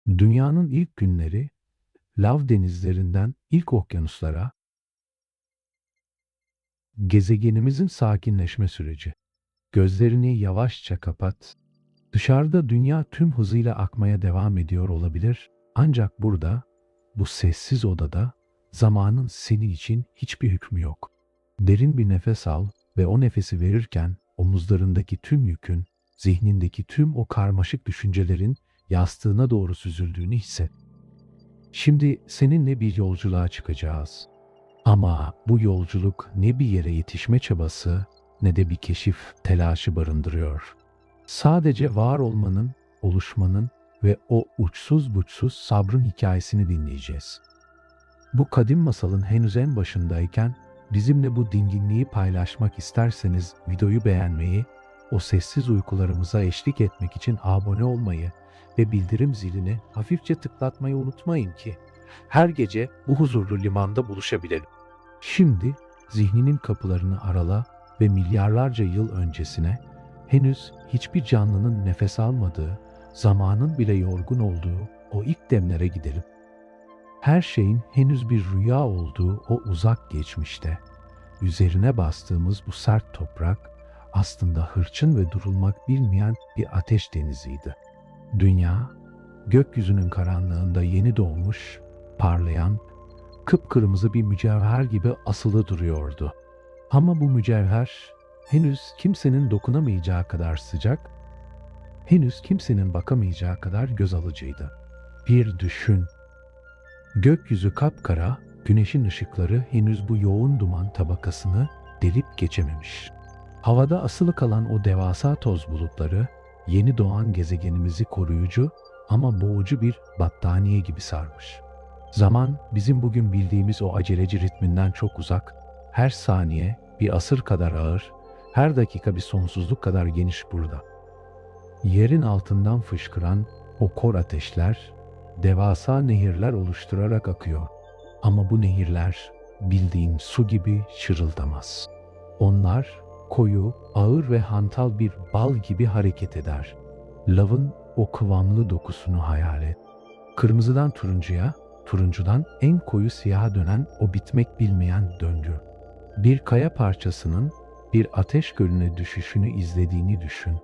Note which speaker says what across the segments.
Speaker 1: Dünyanın ilk günleri, lav denizlerinden ilk okyanuslara, gezegenimizin sakinleşme süreci. Gözlerini yavaşça kapat. Dışarıda dünya tüm hızıyla akmaya devam ediyor olabilir. Ancak burada, bu sessiz odada, zamanın senin için hiçbir hükmü yok. Derin bir nefes al ve o nefesi verirken omuzlarındaki tüm yükün, zihnindeki tüm o karmaşık düşüncelerin yastığına doğru süzüldüğünü hisset. Şimdi seninle bir yolculuğa çıkacağız. Ama bu yolculuk ne bir yere yetişme çabası ne de bir keşif telaşı barındırıyor. Sadece var olmanın, oluşmanın ve o uçsuz buçsuz sabrın hikayesini dinleyeceğiz. Bu kadim masalın henüz en başındayken bizimle bu dinginliği paylaşmak isterseniz videoyu beğenmeyi, o sessiz uykularımıza eşlik etmek için abone olmayı ve bildirim zilini hafifçe tıklatmayı unutmayın ki her gece bu huzurlu limanda buluşabilelim. Şimdi zihninin kapılarını arala ve milyarlarca yıl öncesine, henüz hiçbir canlının nefes almadığı, zamanın bile yorgun olduğu o ilk demlere gidelim. Her şeyin henüz bir rüya olduğu o uzak geçmişte, üzerine bastığımız bu sert toprak aslında hırçın ve durulmak bilmeyen bir ateş deniziydi. Dünya, gökyüzünün karanlığında yeni doğmuş, parlayan, kıpkırmızı bir mücevher gibi asılı duruyordu. Ama bu mücevher henüz kimsenin dokunamayacağı kadar sıcak, henüz kimsenin bakamayacağı kadar göz alıcıydı. Bir düşün, gökyüzü kapkara, güneşin ışıkları henüz bu yoğun duman tabakasını delip geçememiş. Havada asılı kalan o devasa toz bulutları, yeni doğan gezegenimizi koruyucu ama boğucu bir battaniye gibi sarmış. Zaman bizim bugün bildiğimiz o aceleci ritminden çok uzak, her saniye bir asır kadar ağır, her dakika bir sonsuzluk kadar geniş burada. Yerin altından fışkıran o kor ateşler, devasa nehirler oluşturarak akıyor. Ama bu nehirler bildiğin su gibi şırıldamaz. Onlar koyu, ağır ve hantal bir bal gibi hareket eder. Lavın o kıvamlı dokusunu hayal et. Kırmızıdan turuncuya, turuncudan en koyu siyaha dönen o bitmek bilmeyen döngü. Bir kaya parçasının bir ateş gölüne düşüşünü izlediğini düşün.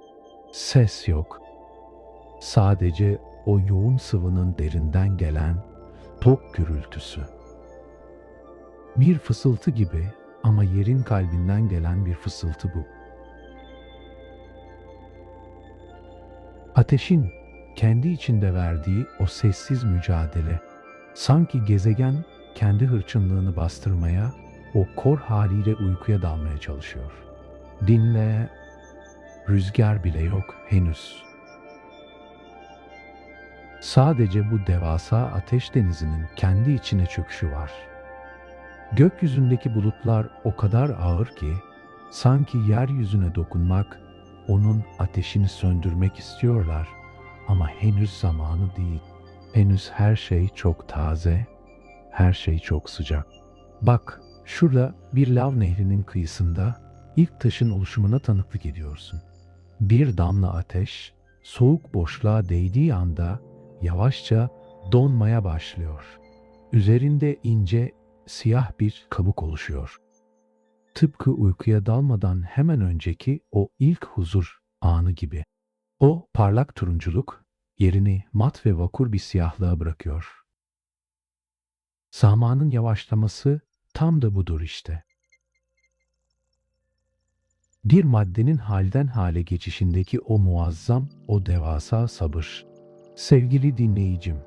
Speaker 1: Ses yok. Sadece o yoğun sıvının derinden gelen tok gürültüsü. Bir fısıltı gibi ama yerin kalbinden gelen bir fısıltı bu. Ateşin kendi içinde verdiği o sessiz mücadele, sanki gezegen kendi hırçınlığını bastırmaya, o kor haliyle uykuya dalmaya çalışıyor. Dinle, rüzgar bile yok henüz. Sadece bu devasa ateş denizinin kendi içine çöküşü var. Gökyüzündeki bulutlar o kadar ağır ki, sanki yeryüzüne dokunmak, onun ateşini söndürmek istiyorlar ama henüz zamanı değil. Henüz her şey çok taze, her şey çok sıcak. Bak, şurada bir lav nehrinin kıyısında ilk taşın oluşumuna tanıklık ediyorsun. Bir damla ateş, soğuk boşluğa değdiği anda yavaşça donmaya başlıyor. Üzerinde ince, siyah bir kabuk oluşuyor. Tıpkı uykuya dalmadan hemen önceki o ilk huzur anı gibi. O parlak turunculuk yerini mat ve vakur bir siyahlığa bırakıyor. Zamanın yavaşlaması tam da budur işte. Bir maddenin halden hale geçişindeki o muazzam, o devasa sabır. Sevgili dinleyicim,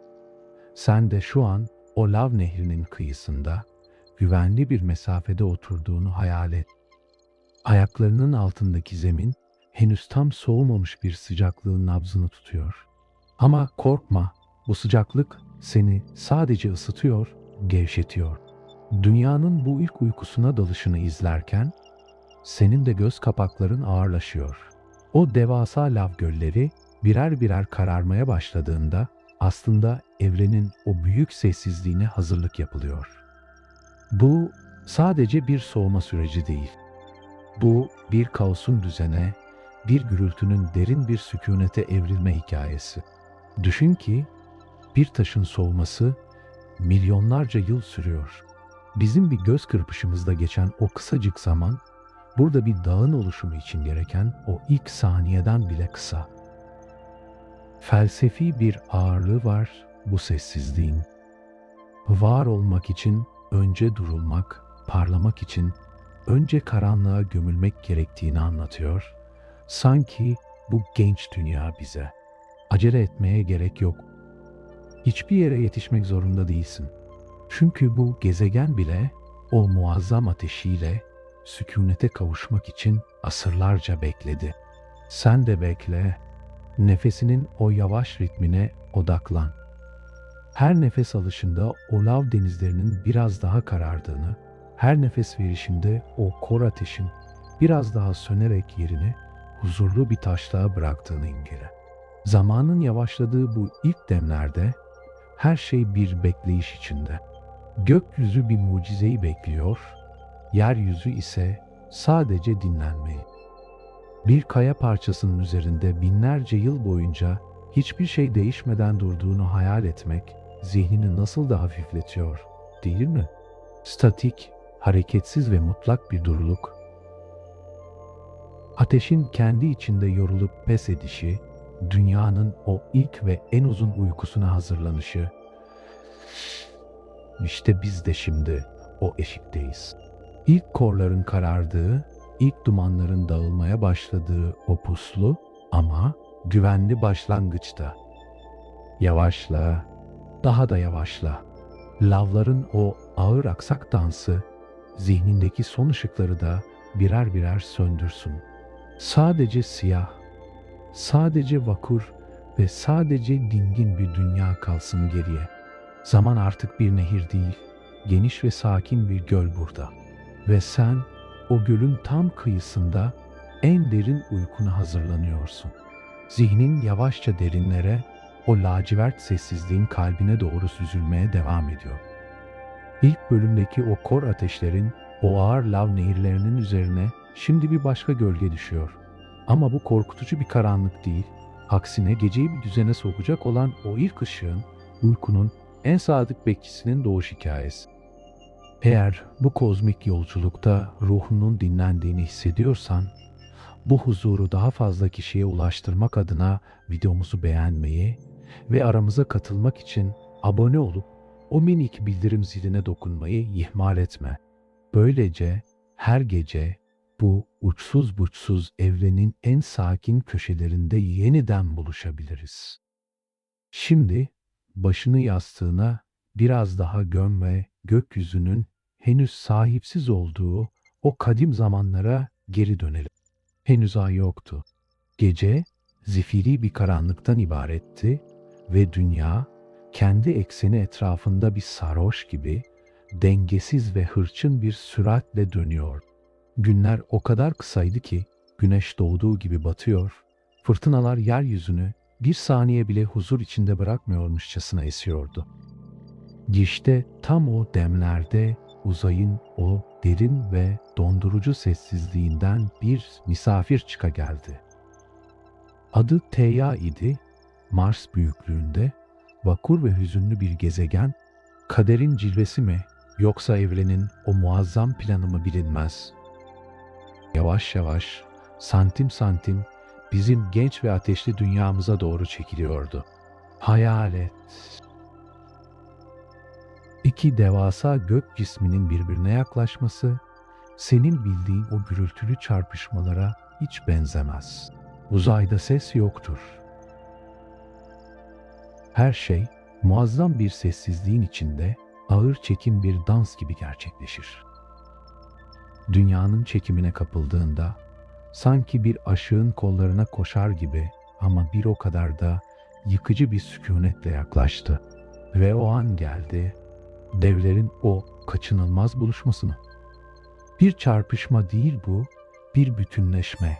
Speaker 1: sen de şu an o lav nehrinin kıyısında, güvenli bir mesafede oturduğunu hayal et. Ayaklarının altındaki zemin, henüz tam soğumamış bir sıcaklığın nabzını tutuyor. Ama korkma, bu sıcaklık seni sadece ısıtıyor, gevşetiyor. Dünyanın bu ilk uykusuna dalışını izlerken, senin de göz kapakların ağırlaşıyor. O devasa lav gölleri birer birer kararmaya başladığında aslında evrenin o büyük sessizliğine hazırlık yapılıyor. Bu sadece bir soğuma süreci değil. Bu bir kaosun düzene, bir gürültünün derin bir sükunete evrilme hikayesi. Düşün ki Bir taşın soğuması milyonlarca yıl sürüyor. Bizim bir göz kırpışımızda geçen o kısacık zaman, burada bir dağın oluşumu için gereken o ilk saniyeden bile kısa. Felsefi bir ağırlığı var bu sessizliğin. Var olmak için önce durulmak, parlamak için önce karanlığa gömülmek gerektiğini anlatıyor. Sanki bu genç dünya bize. Acele etmeye gerek yok. Hiçbir yere yetişmek zorunda değilsin. Çünkü bu gezegen bile o muazzam ateşiyle sükûnete kavuşmak için asırlarca bekledi. Sen de bekle, nefesinin o yavaş ritmine odaklan. Her nefes alışında o lav denizlerinin biraz daha karardığını, her nefes verişinde o kor ateşin biraz daha sönerek yerini huzurlu bir taşlığa bıraktığını imgele. Zamanın yavaşladığı bu ilk demlerde her şey bir bekleyiş içinde. Gökyüzü bir mucizeyi bekliyor, yeryüzü ise sadece dinlenmeyi. Bir kaya parçasının üzerinde binlerce yıl boyunca hiçbir şey değişmeden durduğunu hayal etmek zihnini nasıl da hafifletiyor, değil mi? Statik, hareketsiz ve mutlak bir duruluk. Ateşin kendi içinde yorulup pes edişi, dünyanın o ilk ve en uzun uykusuna hazırlanışı. İşte biz de şimdi o eşikteyiz. İlk korların karardığı, ilk dumanların dağılmaya başladığı o puslu ama güvenli başlangıçta. Yavaşla, daha da yavaşla. Lavların o ağır aksak dansı, zihnindeki son ışıkları da birer birer söndürsün. Sadece siyah, sadece vakur ve sadece dingin bir dünya kalsın geriye. Zaman artık bir nehir değil, geniş ve sakin bir göl burada. Ve sen o gölün tam kıyısında en derin uykuna hazırlanıyorsun. Zihnin yavaşça derinlere, o lacivert sessizliğin kalbine doğru süzülmeye devam ediyor. İlk bölümdeki o kor ateşlerin, o ağır lav nehirlerinin üzerine şimdi bir başka gölge düşüyor. Ama bu korkutucu bir karanlık değil, aksine geceyi bir düzene sokacak olan o ilk ışığın, uykunun en sadık bekçisinin doğuş hikayesi. Eğer bu kozmik yolculukta ruhunun dinlendiğini hissediyorsan, bu huzuru daha fazla kişiye ulaştırmak adına videomuzu beğenmeyi ve aramıza katılmak için abone olup o minik bildirim ziline dokunmayı ihmal etme. Böylece her gece bu uçsuz buçsuz evrenin en sakin köşelerinde yeniden buluşabiliriz. Şimdi başını yastığına biraz daha göm ve gökyüzünün henüz sahipsiz olduğu o kadim zamanlara geri dönelim. Henüz ay yoktu. Gece zifiri bir karanlıktan ibaretti ve dünya kendi ekseni etrafında bir sarhoş gibi dengesiz ve hırçın bir süratle dönüyor. Günler o kadar kısaydı ki güneş doğduğu gibi batıyor, fırtınalar yeryüzünü bir saniye bile huzur içinde bırakmıyormuşçasına esiyordu. İşte tam o demlerde uzayın o derin ve dondurucu sessizliğinden bir misafir çıka geldi. Adı Theia idi, Mars büyüklüğünde, vakur ve hüzünlü bir gezegen, kaderin cilvesi mi yoksa evrenin o muazzam planı mı bilinmez. Yavaş yavaş, santim santim bizim genç ve ateşli dünyamıza doğru çekiliyordu. Hayal et. İki devasa gök cisminin birbirine yaklaşması, senin bildiğin o gürültülü çarpışmalara hiç benzemez. Uzayda ses yoktur. Her şey muazzam bir sessizliğin içinde ağır çekim bir dans gibi gerçekleşir. Dünyanın çekimine kapıldığında sanki bir aşığın kollarına koşar gibi ama bir o kadar da yıkıcı bir sükûnetle yaklaştı. Ve o an geldi, devlerin o kaçınılmaz buluşmasını. Bir çarpışma değil bu, bir bütünleşme.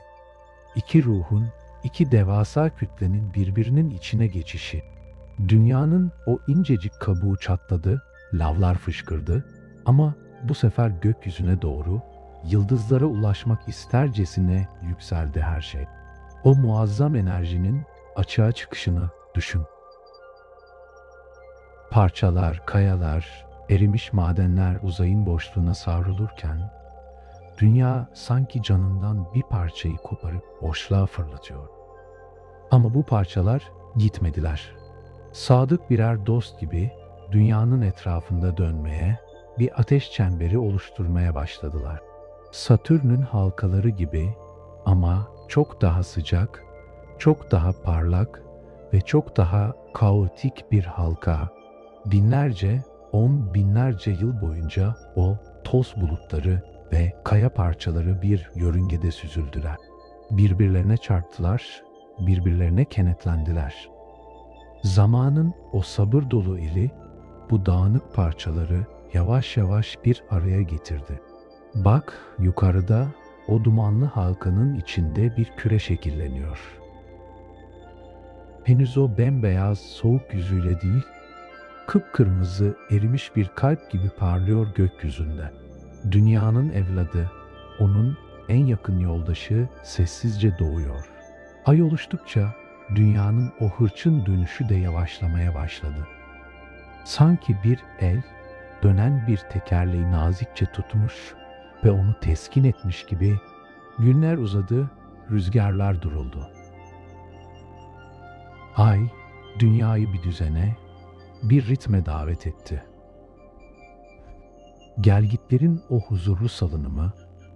Speaker 1: İki ruhun, iki devasa kütlenin birbirinin içine geçişi. Dünyanın o incecik kabuğu çatladı, lavlar fışkırdı ama bu sefer gökyüzüne doğru, yıldızlara ulaşmak istercesine yükseldi her şey. O muazzam enerjinin açığa çıkışını düşün. Parçalar, kayalar, erimiş madenler uzayın boşluğuna savrulurken, dünya sanki canından bir parçayı koparıp boşluğa fırlatıyor. Ama bu parçalar gitmediler. Sadık birer dost gibi dünyanın etrafında dönmeye, bir ateş çemberi oluşturmaya başladılar. Satürn'ün halkaları gibi ama çok daha sıcak, çok daha parlak ve çok daha kaotik bir halka. Binlerce, on binlerce yıl boyunca o toz bulutları ve kaya parçaları bir yörüngede süzüldüler. Birbirlerine çarptılar, birbirlerine kenetlendiler. Zamanın o sabır dolu eli bu dağınık parçaları yavaş yavaş bir araya getirdi. Bak, yukarıda o dumanlı halkanın içinde bir küre şekilleniyor. Henüz o bembeyaz soğuk yüzüyle değil, kıpkırmızı erimiş bir kalp gibi parlıyor gökyüzünde. Dünyanın evladı, onun en yakın yoldaşı sessizce doğuyor. Ay oluştukça dünyanın o hırçın dönüşü de yavaşlamaya başladı. Sanki bir el dönen bir tekerleği nazikçe tutmuş ve onu teskin etmiş gibi günler uzadı, rüzgarlar duruldu. Ay dünyayı bir düzene, bir ritme davet etti. Gelgitlerin o huzurlu salınımı,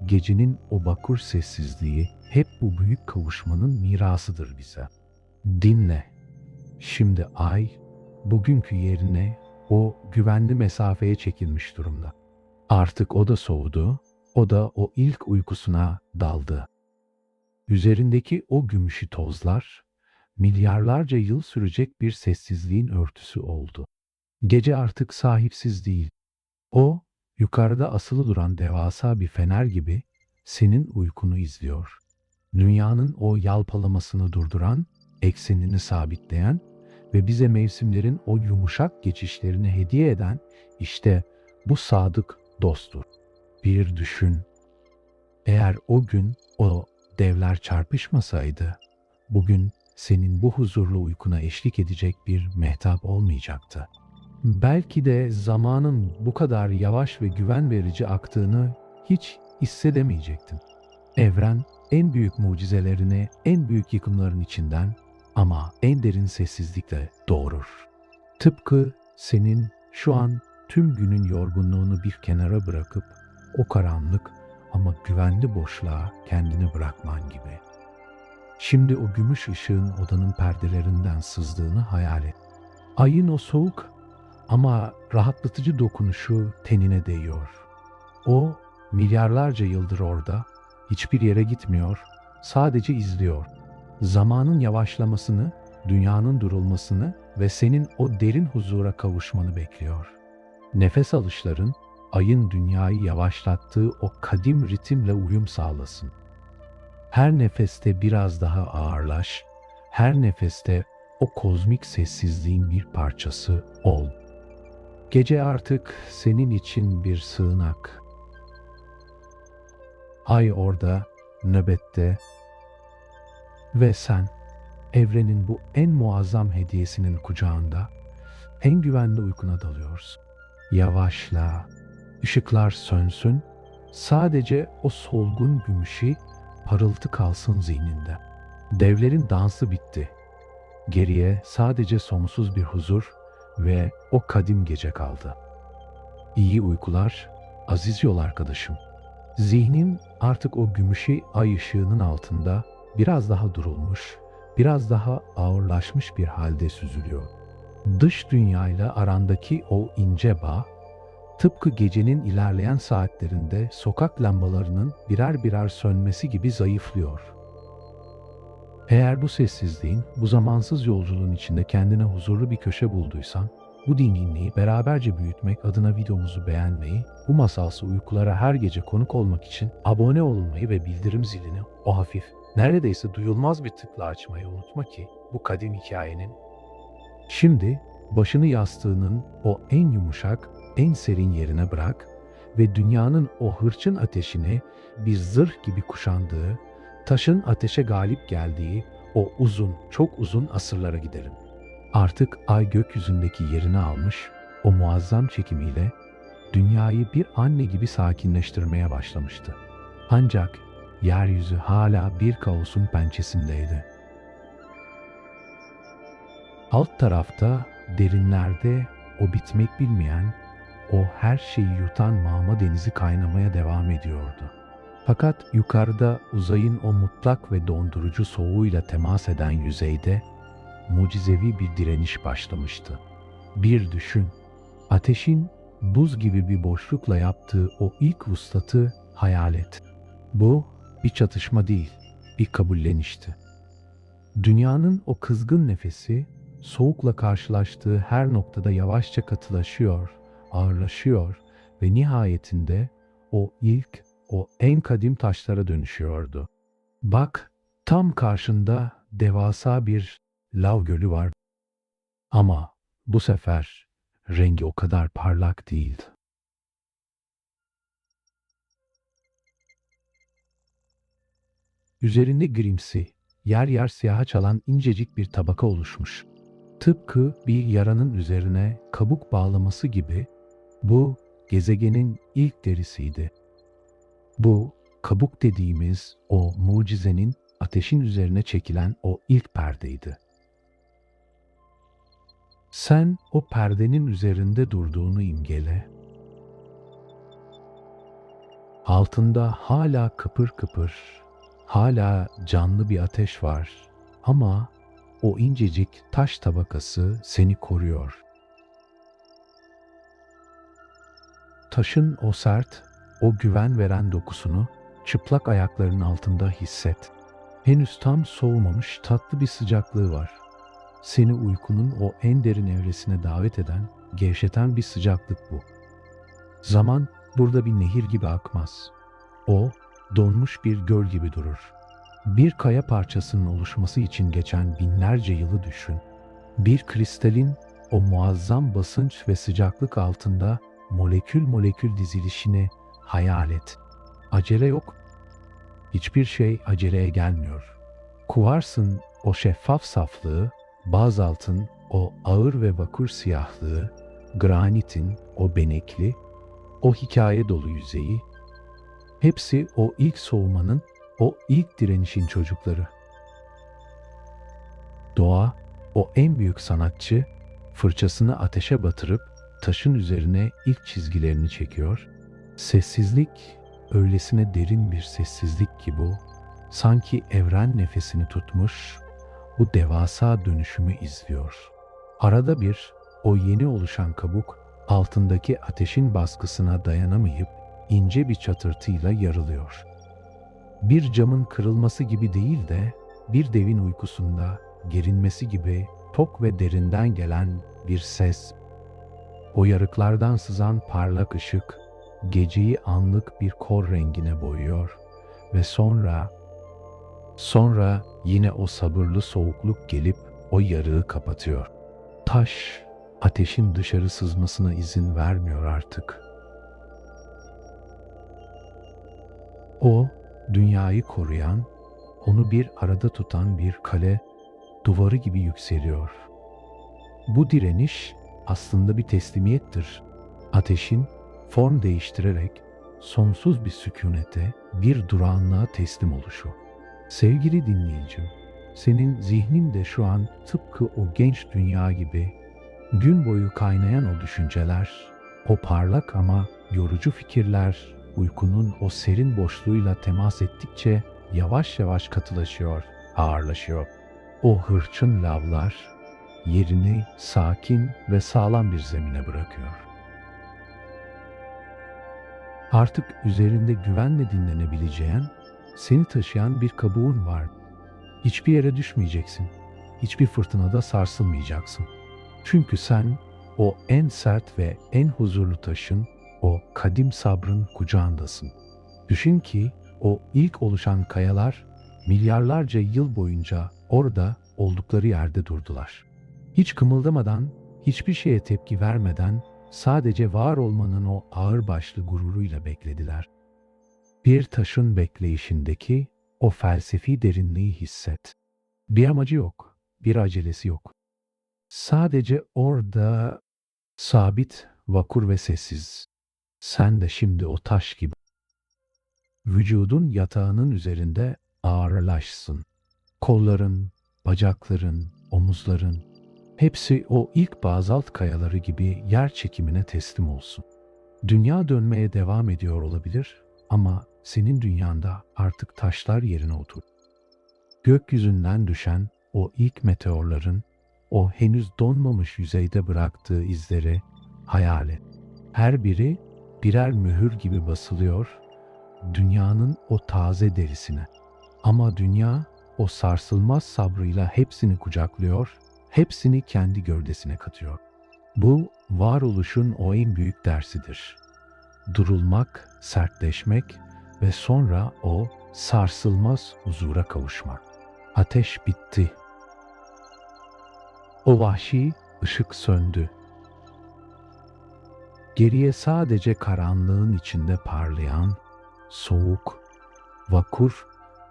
Speaker 1: gecenin o bakur sessizliği hep bu büyük kavuşmanın mirasıdır bize. Dinle. Şimdi ay bugünkü yerine o güvenli mesafeye çekilmiş durumda. Artık o da soğudu, o da o ilk uykusuna daldı. Üzerindeki o gümüşü tozlar, milyarlarca yıl sürecek bir sessizliğin örtüsü oldu. Gece artık sahipsiz değil. O, yukarıda asılı duran devasa bir fener gibi senin uykunu izliyor. Dünyanın o yalpalamasını durduran, eksenini sabitleyen ve bize mevsimlerin o yumuşak geçişlerini hediye eden işte bu sadık dosttur. Bir düşün. Eğer o gün o devler çarpışmasaydı, bugün senin bu huzurlu uykuna eşlik edecek bir mehtap olmayacaktı. Belki de zamanın bu kadar yavaş ve güven verici aktığını hiç hissedemeyecektin. Evren en büyük mucizelerini en büyük yıkımların içinden ama en derin sessizlikle doğurur. Tıpkı senin şu an tüm günün yorgunluğunu bir kenara bırakıp o karanlık ama güvenli boşluğa kendini bırakman gibi. Şimdi o gümüş ışığın odanın perdelerinden sızdığını hayal et. Ayın o soğuk ama rahatlatıcı dokunuşu tenine değiyor. O milyarlarca yıldır orada, hiçbir yere gitmiyor, sadece izliyor. Zamanın yavaşlamasını, dünyanın durulmasını ve senin o derin huzura kavuşmanı bekliyor. Nefes alışların, ayın dünyayı yavaşlattığı o kadim ritimle uyum sağlasın. Her nefeste biraz daha ağırlaş, her nefeste o kozmik sessizliğin bir parçası ol. Gece artık senin için bir sığınak. Ay orada, nöbette ve sen evrenin bu en muazzam hediyesinin kucağında en güvenli uykuna dalıyorsun. Yavaşla, ışıklar sönsün, sadece o solgun gümüşü parıltı kalsın zihninde. Devlerin dansı bitti. Geriye sadece sonsuz bir huzur ve o kadim gece kaldı. İyi uykular, aziz yol arkadaşım. Zihnin artık o gümüşü ay ışığının altında biraz daha durulmuş, biraz daha ağırlaşmış bir halde süzülüyor. Dış dünyayla arandaki o ince bağ, tıpkı gecenin ilerleyen saatlerinde sokak lambalarının birer birer sönmesi gibi zayıflıyor. Eğer bu sessizliğin, bu zamansız yolculuğun içinde kendine huzurlu bir köşe bulduysan, bu dinginliği beraberce büyütmek adına videomuzu beğenmeyi, bu masalsı uykulara her gece konuk olmak için abone olmayı ve bildirim zilini o hafif, neredeyse duyulmaz bir tıkla açmayı unutma ki bu kadim hikayenin. Şimdi başını yastığının o en yumuşak, en serin yerine bırak ve dünyanın o hırçın ateşini bir zırh gibi kuşandığı, taşın ateşe galip geldiği o uzun, çok uzun asırlara gidelim. Artık ay gökyüzündeki yerini almış, o muazzam çekimiyle dünyayı bir anne gibi sakinleştirmeye başlamıştı. Ancak yeryüzü hala bir kaosun pençesindeydi. Alt tarafta, derinlerde o bitmek bilmeyen, o her şeyi yutan mağma denizi kaynamaya devam ediyordu. Fakat yukarıda uzayın o mutlak ve dondurucu soğuğuyla temas eden yüzeyde mucizevi bir direniş başlamıştı. Bir düşün, ateşin buz gibi bir boşlukla yaptığı o ilk vuslatı hayal et. Bu bir çatışma değil, bir kabullenişti. Dünyanın o kızgın nefesi, soğukla karşılaştığı her noktada yavaşça katılaşıyor, ağırlaşıyor ve nihayetinde o en kadim taşlara dönüşüyordu. Bak, tam karşında devasa bir lav gölü var. Ama bu sefer rengi o kadar parlak değildi. Üzerinde grimsi, yer yer siyaha çalan incecik bir tabaka oluşmuş. Tıpkı bir yaranın üzerine kabuk bağlaması gibi bu gezegenin ilk derisiydi. Bu kabuk dediğimiz o mucizenin ateşin üzerine çekilen o ilk perdeydi. Sen o perdenin üzerinde durduğunu imgele. Altında hala kıpır kıpır, hala canlı bir ateş var ama o incecik taş tabakası seni koruyor. Taşın o sert, o güven veren dokusunu çıplak ayaklarının altında hisset. Henüz tam soğumamış tatlı bir sıcaklığı var. Seni uykunun o en derin evresine davet eden, gevşeten bir sıcaklık bu. Zaman burada bir nehir gibi akmaz. O, donmuş bir göl gibi durur. Bir kaya parçasının oluşması için geçen binlerce yılı düşün. Bir kristalin o muazzam basınç ve sıcaklık altında molekül molekül dizilişini hayal et. Acele yok. Hiçbir şey aceleye gelmiyor. Kuvarsın o şeffaf saflığı, bazaltın o ağır ve vakur siyahlığı, granitin o benekli, o hikaye dolu yüzeyi, hepsi o ilk soğumanın, o ilk direnişin çocukları. Doğa, o en büyük sanatçı, fırçasını ateşe batırıp taşın üzerine ilk çizgilerini çekiyor. Sessizlik, öylesine derin bir sessizlik ki bu, sanki evren nefesini tutmuş, bu devasa dönüşümü izliyor. Arada bir, o yeni oluşan kabuk, altındaki ateşin baskısına dayanamayıp ince bir çatırtıyla yarılıyor. Bir camın kırılması gibi değil de, bir devin uykusunda gerinmesi gibi tok ve derinden gelen bir ses. O yarıklardan sızan parlak ışık, geceyi anlık bir kor rengine boyuyor ve sonra yine o sabırlı soğukluk gelip o yarığı kapatıyor. Taş, ateşin dışarı sızmasına izin vermiyor artık. O, dünyayı koruyan, onu bir arada tutan bir kale duvarı gibi yükseliyor. Bu direniş aslında bir teslimiyettir. Ateşin form değiştirerek sonsuz bir sükunete, bir durağanlığa teslim oluşu. Sevgili dinleyicim, senin zihnin de şu an tıpkı o genç dünya gibi gün boyu kaynayan o düşünceler, o parlak ama yorucu fikirler, uykunun o serin boşluğuyla temas ettikçe yavaş yavaş katılaşıyor, ağırlaşıyor. O hırçın lavlar yerini sakin ve sağlam bir zemine bırakıyor. Artık üzerinde güvenle dinlenebileceğin, seni taşıyan bir kabuğun var. Hiçbir yere düşmeyeceksin. Hiçbir fırtınada sarsılmayacaksın. Çünkü sen o en sert ve en huzurlu taşın, o kadim sabrın kucağındasın. Düşün ki o ilk oluşan kayalar milyarlarca yıl boyunca orada oldukları yerde durdular. Hiç kımıldamadan, hiçbir şeye tepki vermeden sadece var olmanın o ağırbaşlı gururuyla beklediler. Bir taşın bekleyişindeki o felsefi derinliği hisset. Bir amacı yok, bir acelesi yok. Sadece orada sabit, vakur ve sessiz. Sen de şimdi o taş gibi. Vücudun yatağının üzerinde ağırlaşsın. Kolların, bacakların, omuzların hepsi o ilk bazalt kayaları gibi yer çekimine teslim olsun. Dünya dönmeye devam ediyor olabilir ama senin dünyanda artık taşlar yerine otur. Gökyüzünden düşen o ilk meteorların o henüz donmamış yüzeyde bıraktığı izleri hayal et. Her biri birer mühür gibi basılıyor dünyanın o taze derisine. Ama dünya o sarsılmaz sabrıyla hepsini kucaklıyor, hepsini kendi gövdesine katıyor. Bu varoluşun o en büyük dersidir. Durulmak, sertleşmek ve sonra o sarsılmaz huzura kavuşmak. Ateş bitti. O vahşi ışık söndü. Geriye sadece karanlığın içinde parlayan, soğuk, vakur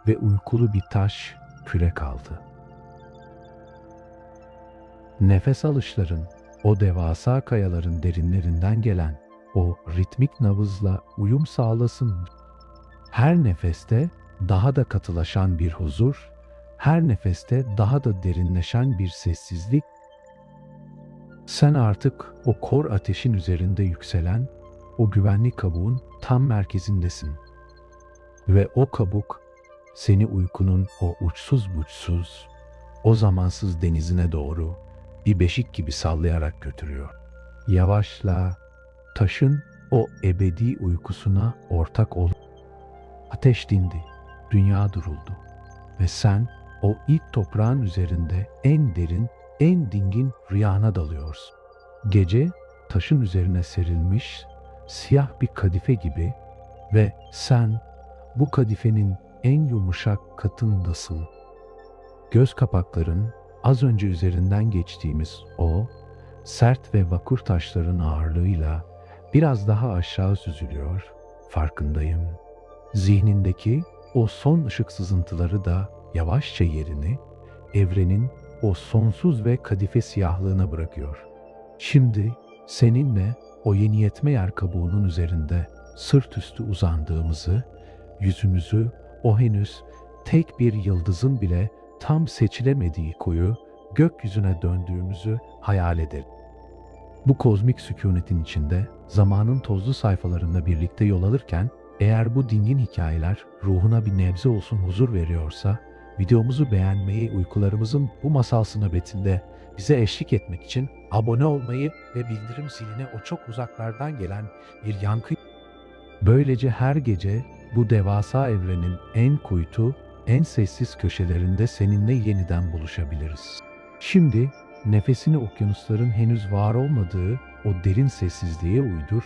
Speaker 1: ve uykulu bir taş küre kaldı. Nefes alışların, o devasa kayaların derinlerinden gelen o ritmik nabızla uyum sağlasın. Her nefeste daha da katılaşan bir huzur, her nefeste daha da derinleşen bir sessizlik. Sen artık o kor ateşin üzerinde yükselen o güvenli kabuğun tam merkezindesin. Ve o kabuk seni uykunun o uçsuz buçsuz, o zamansız denizine doğru bir beşik gibi sallayarak götürüyor. Yavaşla taşın o ebedi uykusuna ortak ol. Ateş dindi, dünya duruldu ve sen o ilk toprağın üzerinde en derin, en dingin rüyana dalıyorsun. Gece taşın üzerine serilmiş siyah bir kadife gibi ve sen bu kadifenin en yumuşak katındasın. Göz kapakların az önce üzerinden geçtiğimiz o sert ve vakur taşların ağırlığıyla biraz daha aşağı süzülüyor, farkındayım. Zihnindeki o son ışık sızıntıları da yavaşça yerini evrenin o sonsuz ve kadife siyahlığına bırakıyor. Şimdi seninle o yeni yetme yer kabuğunun üzerinde sırt üstü uzandığımızı, yüzümüzü o henüz tek bir yıldızın bile tam seçilemediği koyu gökyüzüne döndüğümüzü hayal ederim. Bu kozmik sükunetin içinde zamanın tozlu sayfalarında birlikte yol alırken eğer bu dingin hikayeler ruhuna bir nebze olsun huzur veriyorsa videomuzu beğenmeyi, uykularımızın bu masalsı nöbetinde bize eşlik etmek için abone olmayı ve bildirim ziline o çok uzaklardan gelen bir yankı. Böylece her gece bu devasa evrenin en kuytu, en sessiz köşelerinde seninle yeniden buluşabiliriz. Şimdi nefesini okyanusların henüz var olmadığı o derin sessizliğe uydur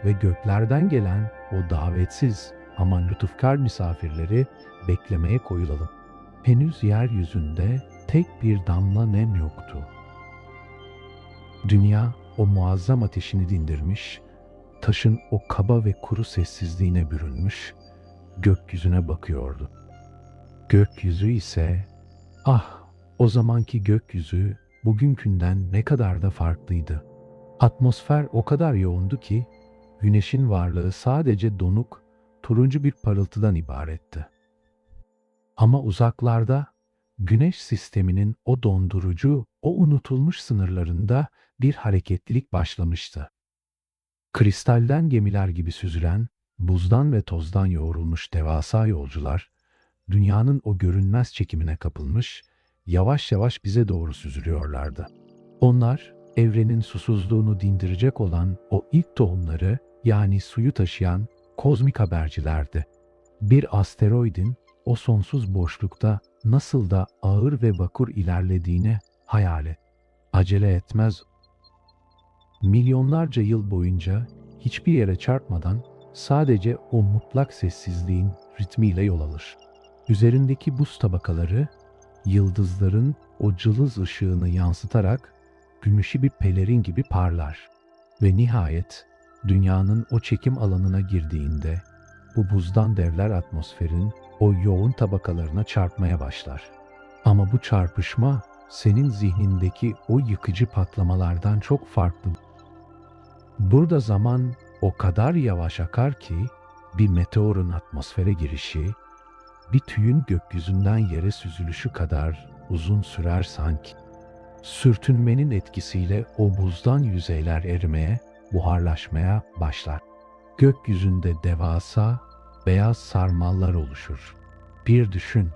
Speaker 1: ve göklerden gelen o davetsiz ama lütufkar misafirleri beklemeye koyulalım. Henüz yeryüzünde tek bir damla nem yoktu. Dünya o muazzam ateşini dindirmiş, taşın o kaba ve kuru sessizliğine bürünmüş, gökyüzüne bakıyordu. Gökyüzü ise, o zamanki gökyüzü bugünkünden ne kadar da farklıydı. Atmosfer o kadar yoğundu ki, güneşin varlığı sadece donuk, turuncu bir parıltıdan ibaretti. Ama uzaklarda, güneş sisteminin o dondurucu, o unutulmuş sınırlarında bir hareketlilik başlamıştı. Kristalden gemiler gibi süzülen, buzdan ve tozdan yoğrulmuş devasa yolcular, dünyanın o görünmez çekimine kapılmış, yavaş yavaş bize doğru süzülüyorlardı. Onlar, evrenin susuzluğunu dindirecek olan o ilk tohumları, yani suyu taşıyan kozmik habercilerdi. Bir asteroidin o sonsuz boşlukta nasıl da ağır ve vakur ilerlediğini hayal et. Acele etmez. Milyonlarca yıl boyunca hiçbir yere çarpmadan sadece o mutlak sessizliğin ritmiyle yol alır. Üzerindeki buz tabakaları yıldızların o cılız ışığını yansıtarak gümüşü bir pelerin gibi parlar ve nihayet dünyanın o çekim alanına girdiğinde bu buzdan devler atmosferin o yoğun tabakalarına çarpmaya başlar. Ama bu çarpışma senin zihnindeki o yıkıcı patlamalardan çok farklı. Burada zaman o kadar yavaş akar ki bir meteorun atmosfere girişi, bir tüyün gökyüzünden yere süzülüşü kadar uzun sürer sanki. Sürtünmenin etkisiyle o buzdan yüzeyler erimeye, buharlaşmaya başlar. Gökyüzünde devasa, beyaz sarmallar oluşur. Bir düşün,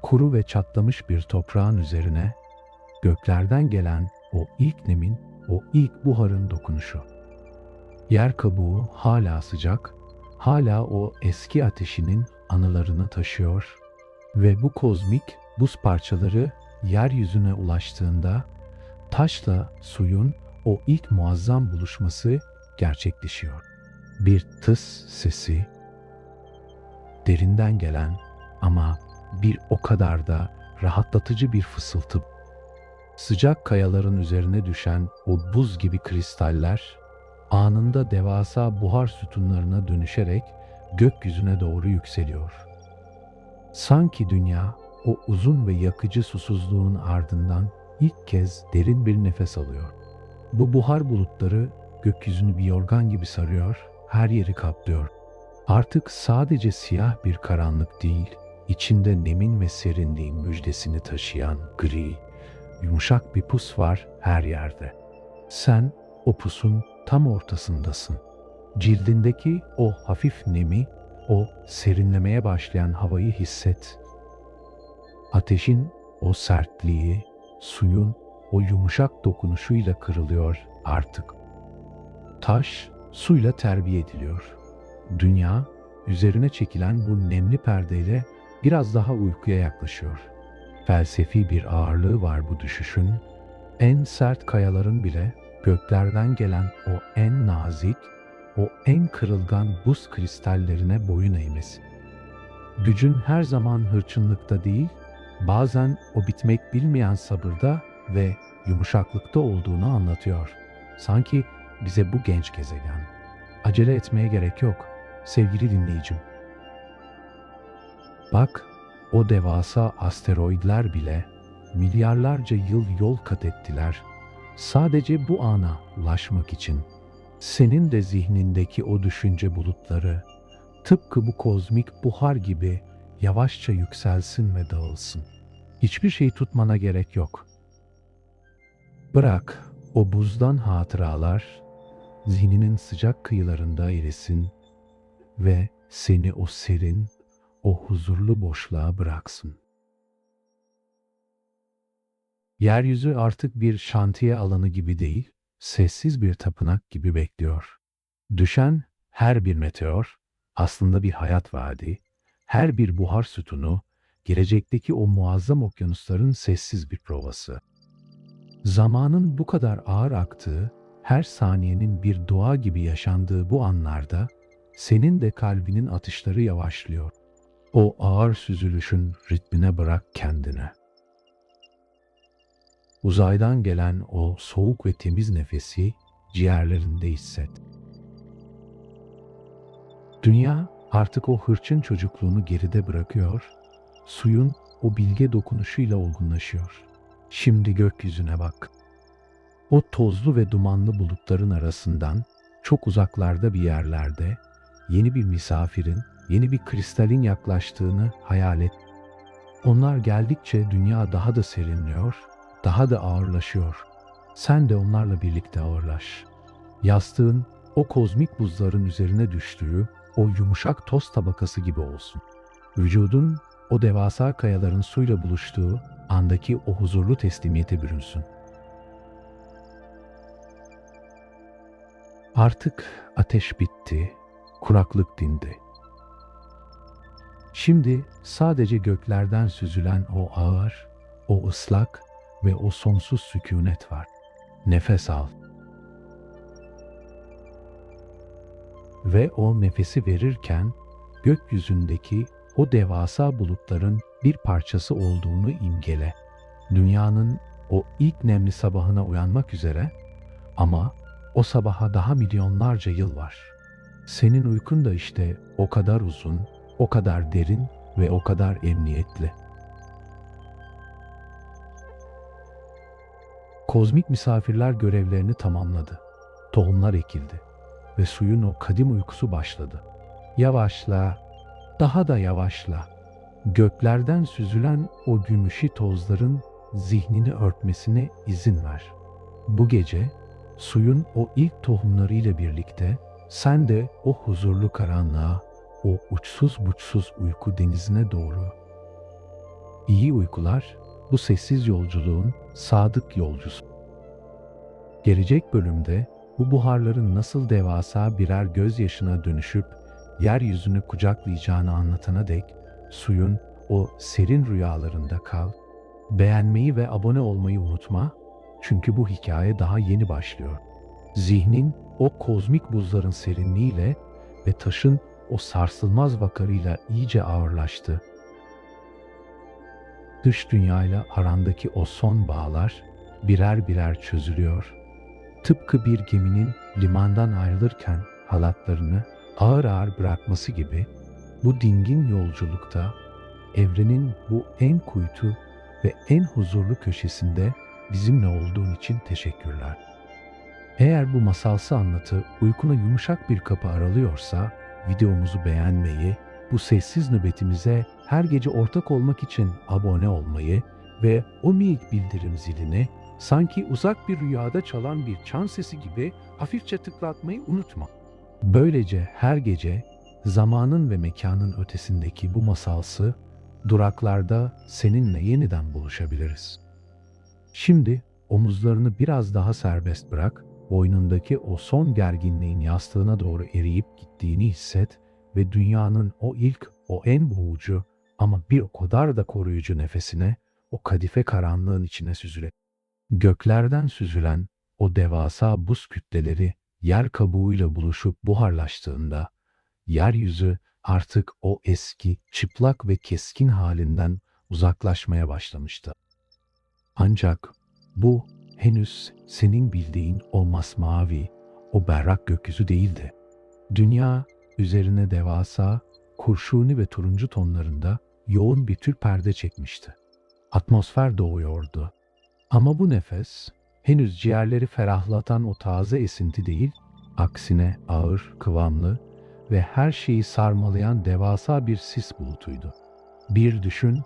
Speaker 1: kuru ve çatlamış bir toprağın üzerine göklerden gelen o ilk nemin, o ilk buharın dokunuşu. Yer kabuğu hala sıcak, hala o eski ateşinin anılarını taşıyor ve bu kozmik buz parçaları yeryüzüne ulaştığında taşla suyun o ilk muazzam buluşması gerçekleşiyor. Bir tıs sesi, derinden gelen ama bir o kadar da rahatlatıcı bir fısıltı. Sıcak kayaların üzerine düşen o buz gibi kristaller anında devasa buhar sütunlarına dönüşerek gökyüzüne doğru yükseliyor. Sanki dünya o uzun ve yakıcı susuzluğun ardından ilk kez derin bir nefes alıyor. Bu buhar bulutları gökyüzünü bir yorgan gibi sarıyor, her yeri kaplıyor. Artık sadece siyah bir karanlık değil, içinde nemin ve serinliğin müjdesini taşıyan gri, yumuşak bir pus var her yerde. Sen o pusun tam ortasındasın. Cildindeki o hafif nemi, o serinlemeye başlayan havayı hisset. Ateşin o sertliği, suyun o yumuşak dokunuşuyla kırılıyor artık. Taş suyla terbiye ediliyor. Dünya üzerine çekilen bu nemli perdeyle biraz daha uykuya yaklaşıyor. Felsefi bir ağırlığı var bu düşüşün. En sert kayaların bile göklerden gelen o en nazik, o en kırılgan buz kristallerine boyun eğmesi. Gücün her zaman hırçınlıkta değil, bazen o bitmek bilmeyen sabırda ve yumuşaklıkta olduğunu anlatıyor. Sanki bize bu genç gezegen. Acele etmeye gerek yok sevgili dinleyicim. Bak, o devasa asteroidler bile milyarlarca yıl yol kat ettiler. Sadece bu ana ulaşmak için. Senin de zihnindeki o düşünce bulutları tıpkı bu kozmik buhar gibi yavaşça yükselsin ve dağılsın. Hiçbir şey tutmana gerek yok. Bırak o buzdan hatıralar zihninin sıcak kıyılarında erisin ve seni o serin, o huzurlu boşluğa bıraksın. Yeryüzü artık bir şantiye alanı gibi değil, sessiz bir tapınak gibi bekliyor. Düşen her bir meteor aslında bir hayat vaadi, her bir buhar sütunu gelecekteki o muazzam okyanusların sessiz bir provası. Zamanın bu kadar ağır aktığı, her saniyenin bir dua gibi yaşandığı bu anlarda senin de kalbinin atışları yavaşlıyor. O ağır süzülüşün ritmine bırak kendini. Uzaydan gelen o soğuk ve temiz nefesi ciğerlerinde hisset. Dünya artık o hırçın çocukluğunu geride bırakıyor, suyun o bilge dokunuşuyla olgunlaşıyor. Şimdi gökyüzüne bak. O tozlu ve dumanlı bulutların arasından çok uzaklarda bir yerlerde yeni bir misafirin, yeni bir kristalin yaklaştığını hayal et. Onlar geldikçe dünya daha da serinliyor, daha da ağırlaşıyor. Sen de onlarla birlikte ağırlaş. Yastığın o kozmik buzların üzerine düştüğü o yumuşak toz tabakası gibi olsun. Vücudun o devasa kayaların suyla buluştuğu andaki o huzurlu teslimiyete bürünsün. Artık ateş bitti, kuraklık dindi. Şimdi sadece göklerden süzülen o ağır, o ıslak ve o sonsuz sükunet var. Nefes al. Ve o nefesi verirken gökyüzündeki o devasa bulutların bir parçası olduğunu imgele. Dünyanın o ilk nemli sabahına uyanmak üzere ama o sabaha daha milyonlarca yıl var. Senin uykun da işte o kadar uzun, o kadar derin ve o kadar emniyetli. Kozmik misafirler görevlerini tamamladı. Tohumlar ekildi ve suyun o kadim uykusu başladı. Yavaşla, daha da yavaşla. Göklerden süzülen o gümüşi tozların zihnini örtmesine izin ver. Bu gece suyun o ilk tohumlarıyla birlikte sen de o huzurlu karanlığa, o uçsuz buçsuz uyku denizine doğru. İyi uykular, bu sessiz yolculuğun sadık yolcusu. Gelecek bölümde bu buharların nasıl devasa birer gözyaşına dönüşüp yeryüzünü kucaklayacağını anlatana dek suyun o serin rüyalarında kal. Beğenmeyi ve abone olmayı unutma, çünkü bu hikaye daha yeni başlıyor. Zihnin o kozmik buzların serinliğiyle ve taşın o sarsılmaz vakarıyla iyice ağırlaştı. Dış dünyayla arandaki o son bağlar birer birer çözülüyor. Tıpkı bir geminin limandan ayrılırken halatlarını ağır ağır bırakması gibi bu dingin yolculukta evrenin bu en kuytu ve en huzurlu köşesinde bizimle olduğun için teşekkürler. Eğer bu masalsı anlatı uykuna yumuşak bir kapı aralıyorsa videomuzu beğenmeyi, bu sessiz nöbetimize her gece ortak olmak için abone olmayı ve o minik bildirim zilini sanki uzak bir rüyada çalan bir çan sesi gibi hafifçe tıklatmayı unutma. Böylece her gece zamanın ve mekanın ötesindeki bu masalsı duraklarda seninle yeniden buluşabiliriz. Şimdi omuzlarını biraz daha serbest bırak, boynundaki o son gerginliğin yastığına doğru eriyip gittiğini hisset ve dünyanın o ilk, o en boğucu ama bir o kadar da koruyucu nefesine, o kadife karanlığın içine süzüle. Göklerden süzülen o devasa buz kütleleri yer kabuğuyla buluşup buharlaştığında, yeryüzü artık o eski, çıplak ve keskin halinden uzaklaşmaya başlamıştı. Ancak bu henüz senin bildiğin o masmavi, o berrak gökyüzü değildi. Dünya üzerine devasa, kurşuni ve turuncu tonlarında yoğun bir tül perde çekmişti. Atmosfer doğuyordu. Ama bu nefes henüz ciğerleri ferahlatan o taze esinti değil, aksine ağır, kıvamlı ve her şeyi sarmalayan devasa bir sis bulutuydu. Bir düşün,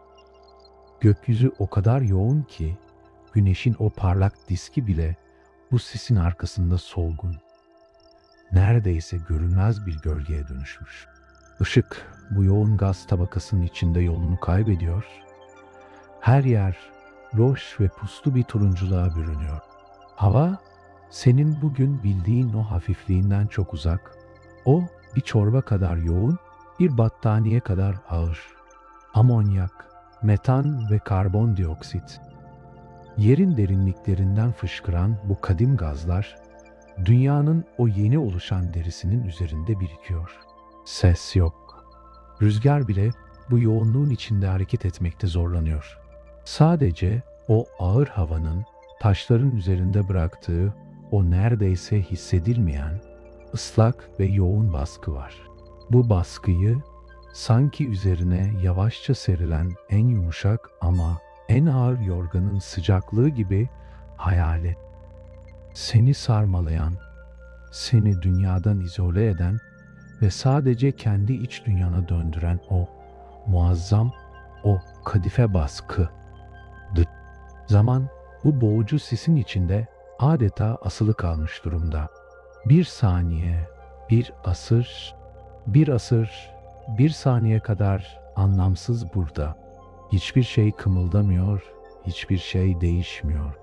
Speaker 1: gökyüzü o kadar yoğun ki güneşin o parlak diski bile bu sisin arkasında solgun, neredeyse görünmez bir gölgeye dönüşmüş. Işık bu yoğun gaz tabakasının içinde yolunu kaybediyor. Her yer loş ve puslu bir turunculuğa bürünüyor. Hava senin bugün bildiğin o hafifliğinden çok uzak. O bir çorba kadar yoğun, bir battaniye kadar ağır. Amonyak, metan ve karbondioksit. Yerin derinliklerinden fışkıran bu kadim gazlar, dünyanın o yeni oluşan derisinin üzerinde birikiyor. Ses yok. Rüzgar bile bu yoğunluğun içinde hareket etmekte zorlanıyor. Sadece o ağır havanın taşların üzerinde bıraktığı o neredeyse hissedilmeyen, ıslak ve yoğun baskı var. Bu baskıyı sanki üzerine yavaşça serilen en yumuşak ama en ağır yorganın sıcaklığı gibi hayal et. Seni sarmalayan, seni dünyadan izole eden ve sadece kendi iç dünyana döndüren o muazzam, o kadife baskı. Zaman bu boğucu sisin içinde adeta asılı kalmış durumda. Bir saniye, bir asır, bir asır, bir saniye kadar anlamsız burada. Hiçbir şey kımıldamıyor, hiçbir şey değişmiyor.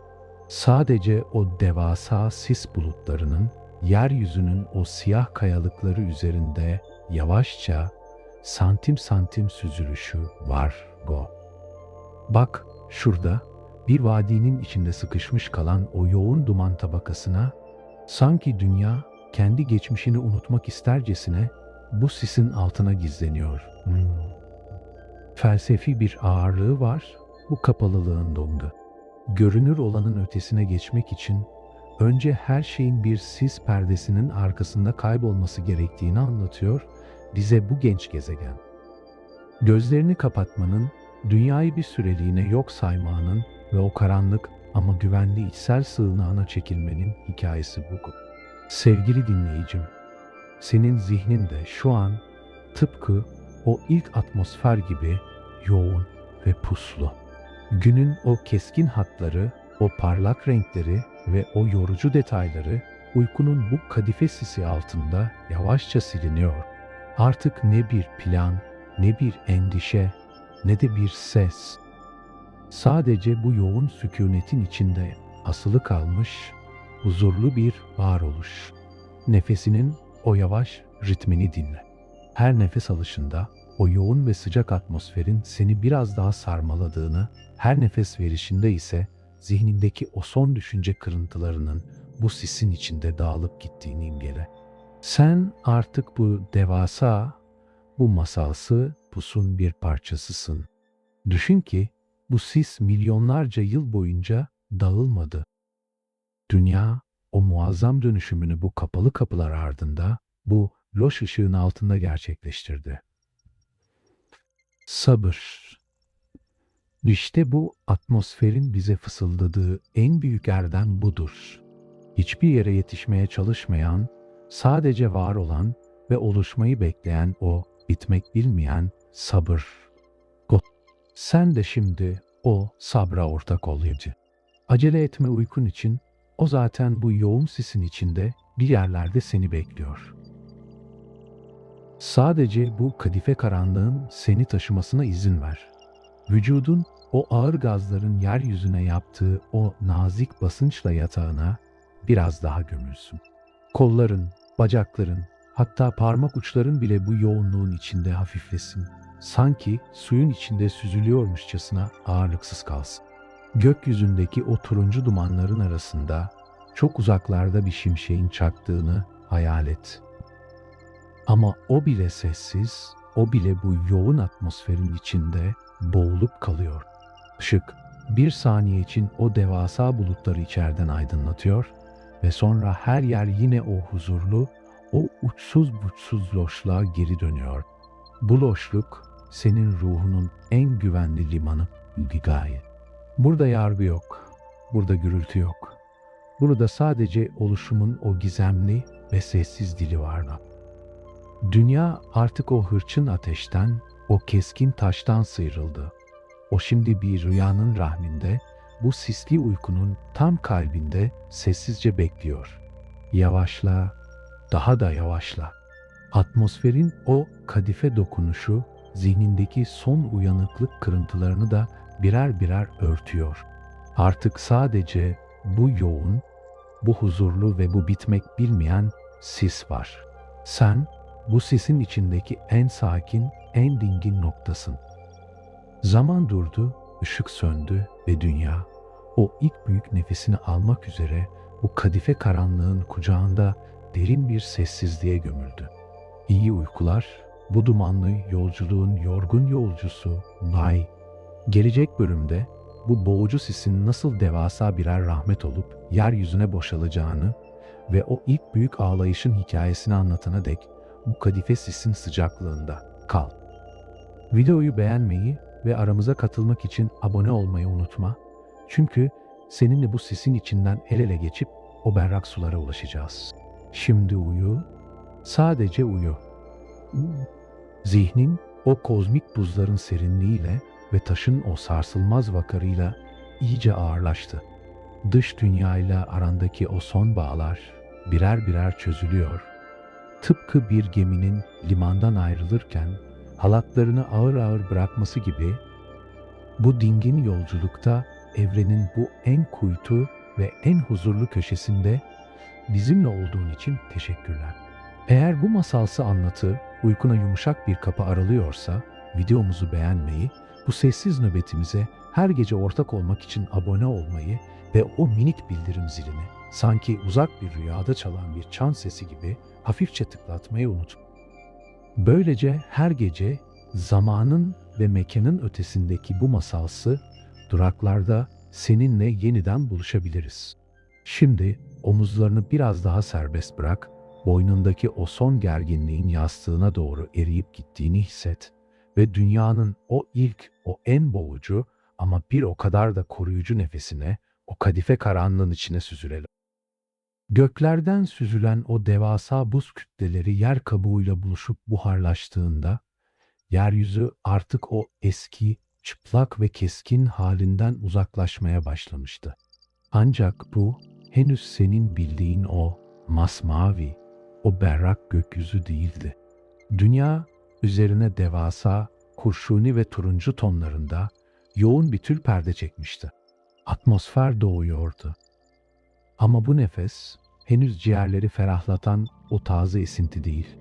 Speaker 1: Sadece o devasa sis bulutlarının yeryüzünün o siyah kayalıkları üzerinde yavaşça santim santim süzülüşü var go. Bak şurada bir vadinin içinde sıkışmış kalan o yoğun duman tabakasına sanki dünya kendi geçmişini unutmak istercesine bu sisin altına gizleniyor. Felsefi bir ağırlığı var bu kapalılığın dondu. Görünür olanın ötesine geçmek için önce her şeyin bir sis perdesinin arkasında kaybolması gerektiğini anlatıyor bize bu genç gezegen. Gözlerini kapatmanın, dünyayı bir süreliğine yok saymanın ve o karanlık ama güvenli içsel sığınağına çekilmenin hikayesi bu. Sevgili dinleyicim, senin zihnin de şu an tıpkı o ilk atmosfer gibi yoğun ve puslu. Günün o keskin hatları, o parlak renkleri ve o yorucu detayları uykunun bu kadife sisi altında yavaşça siliniyor. Artık ne bir plan, ne bir endişe, ne de bir ses. Sadece bu yoğun sükunetin içinde asılı kalmış, huzurlu bir varoluş. Nefesinin o yavaş ritmini dinle. Her nefes alışında o yoğun ve sıcak atmosferin seni biraz daha sarmaladığını, her nefes verişinde ise zihnindeki o son düşünce kırıntılarının bu sisin içinde dağılıp gittiğini imgele. Sen artık bu devasa, bu masalsı pusun bir parçasısın. Düşün ki bu sis milyonlarca yıl boyunca dağılmadı. Dünya o muazzam dönüşümünü bu kapalı kapılar ardında, bu loş ışığın altında gerçekleştirdi. Sabır. İşte bu atmosferin bize fısıldadığı en büyük erdem budur. Hiçbir yere yetişmeye çalışmayan, sadece var olan ve oluşmayı bekleyen o bitmek bilmeyen sabır. Sen de şimdi o sabra ortak ol Yedi. Acele etme uykun için, o zaten bu yoğun sisin içinde bir yerlerde seni bekliyor. Sadece bu kadife karanlığın seni taşımasına izin ver. Vücudun o ağır gazların yeryüzüne yaptığı o nazik basınçla yatağına biraz daha gömülsün. Kolların, bacakların, hatta parmak uçların bile bu yoğunluğun içinde hafiflesin. Sanki suyun içinde süzülüyormuşçasına ağırlıksız kalsın. Gökyüzündeki o turuncu dumanların arasında çok uzaklarda bir şimşeğin çaktığını hayal et. Ama o bile sessiz, o bile bu yoğun atmosferin içinde boğulup kalıyor. Işık bir saniye için o devasa bulutları içeriden aydınlatıyor ve sonra her yer yine o huzurlu, o uçsuz buçsuz loşluğa geri dönüyor. Bu loşluk senin ruhunun en güvenli limanı, gaye. Burada yargı yok, burada gürültü yok. Burada sadece oluşumun o gizemli ve sessiz dili var. Dünya artık o hırçın ateşten, o keskin taştan sıyrıldı. O şimdi bir rüyanın rahminde, bu sisli uykunun tam kalbinde sessizce bekliyor. Yavaşla, daha da yavaşla. Atmosferin o kadife dokunuşu, zihnindeki son uyanıklık kırıntılarını da birer birer örtüyor. Artık sadece bu yoğun, bu huzurlu ve bu bitmek bilmeyen sis var. Sen, bu sisin içindeki en sakin, en dingin noktasın. Zaman durdu, ışık söndü ve dünya, o ilk büyük nefesini almak üzere bu kadife karanlığın kucağında derin bir sessizliğe gömüldü. İyi uykular, bu dumanlı yolculuğun yorgun yolcusu Nay. Gelecek bölümde bu boğucu sisin nasıl devasa birer rahmet olup yeryüzüne boşalacağını ve o ilk büyük ağlayışın hikayesini anlatana dek bu kadife sisin sıcaklığında kal. Videoyu beğenmeyi ve aramıza katılmak için abone olmayı unutma. Çünkü seninle bu sisin içinden el ele geçip o berrak sulara ulaşacağız. Şimdi uyu, sadece uyu. Zihnin o kozmik buzların serinliğiyle ve taşın o sarsılmaz vakarıyla iyice ağırlaştı. Dış dünyayla arandaki o son bağlar birer birer çözülüyor. Tıpkı bir geminin limandan ayrılırken halatlarını ağır ağır bırakması gibi bu dingin yolculukta evrenin bu en kuytu ve en huzurlu köşesinde bizimle olduğun için teşekkürler. Eğer bu masalsı anlatı uykuna yumuşak bir kapı aralıyorsa videomuzu beğenmeyi, bu sessiz nöbetimize her gece ortak olmak için abone olmayı ve o minik bildirim zilini sanki uzak bir rüyada çalan bir çan sesi gibi hafifçe tıklatmayı unutma. Böylece her gece zamanın ve mekanın ötesindeki bu masalsı duraklarda seninle yeniden buluşabiliriz. Şimdi omuzlarını biraz daha serbest bırak, boynundaki o son gerginliğin yastığına doğru eriyip gittiğini hisset ve dünyanın o ilk, o en boğucu ama bir o kadar da koruyucu nefesine o kadife karanlığın içine süzülelim. Göklerden süzülen o devasa buz kütleleri yer kabuğuyla buluşup buharlaştığında, yeryüzü artık o eski, çıplak ve keskin halinden uzaklaşmaya başlamıştı. Ancak bu henüz senin bildiğin o masmavi, o berrak gökyüzü değildi. Dünya üzerine devasa, kurşuni ve turuncu tonlarında yoğun bir tül perde çekmişti. Atmosfer doğuyordu. Ama bu nefes henüz ciğerleri ferahlatan o taze esinti değil.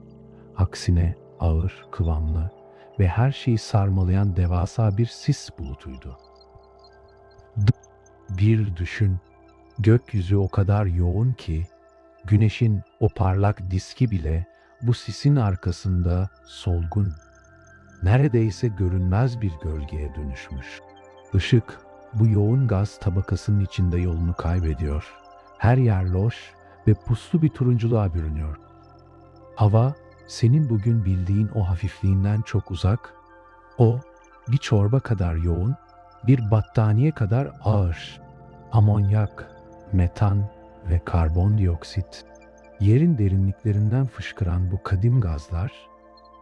Speaker 1: Aksine ağır, kıvamlı ve her şeyi sarmalayan devasa bir sis bulutuydu. Bir düşün, gökyüzü o kadar yoğun ki güneşin o parlak diski bile bu sisin arkasında solgun, neredeyse görünmez bir gölgeye dönüşmüş. Işık bu yoğun gaz tabakasının içinde yolunu kaybediyor. Her yer loş ve puslu bir turunculuğa bürünüyor. Hava senin bugün bildiğin o hafifliğinden çok uzak, o bir çorba kadar yoğun, bir battaniye kadar ağır. Amonyak, metan ve karbondioksit, yerin derinliklerinden fışkıran bu kadim gazlar,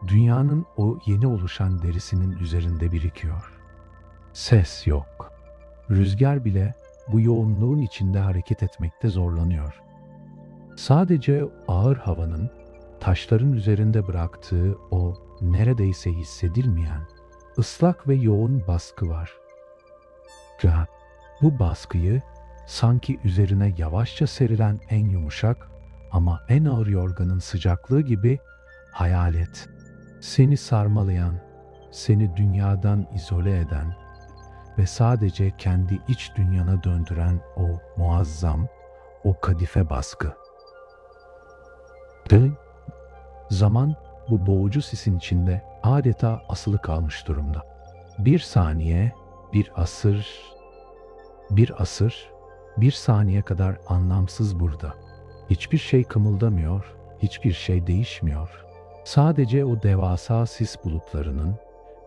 Speaker 1: dünyanın o yeni oluşan derisinin üzerinde birikiyor. Ses yok. Rüzgar bile bu yoğunluğun içinde hareket etmekte zorlanıyor. Sadece ağır havanın taşların üzerinde bıraktığı o neredeyse hissedilmeyen ıslak ve yoğun baskı var. Bu baskıyı sanki üzerine yavaşça serilen en yumuşak ama en ağır yorganın sıcaklığı gibi hayal et. Seni sarmalayan, seni dünyadan izole eden ve sadece kendi iç dünyana döndüren o muazzam, o kadife baskı. Zaman bu boğucu sisin içinde adeta asılı kalmış durumda. Bir saniye, bir asır, bir saniye kadar anlamsız burada. Hiçbir şey kımıldamıyor, hiçbir şey değişmiyor. Sadece o devasa sis bulutlarının,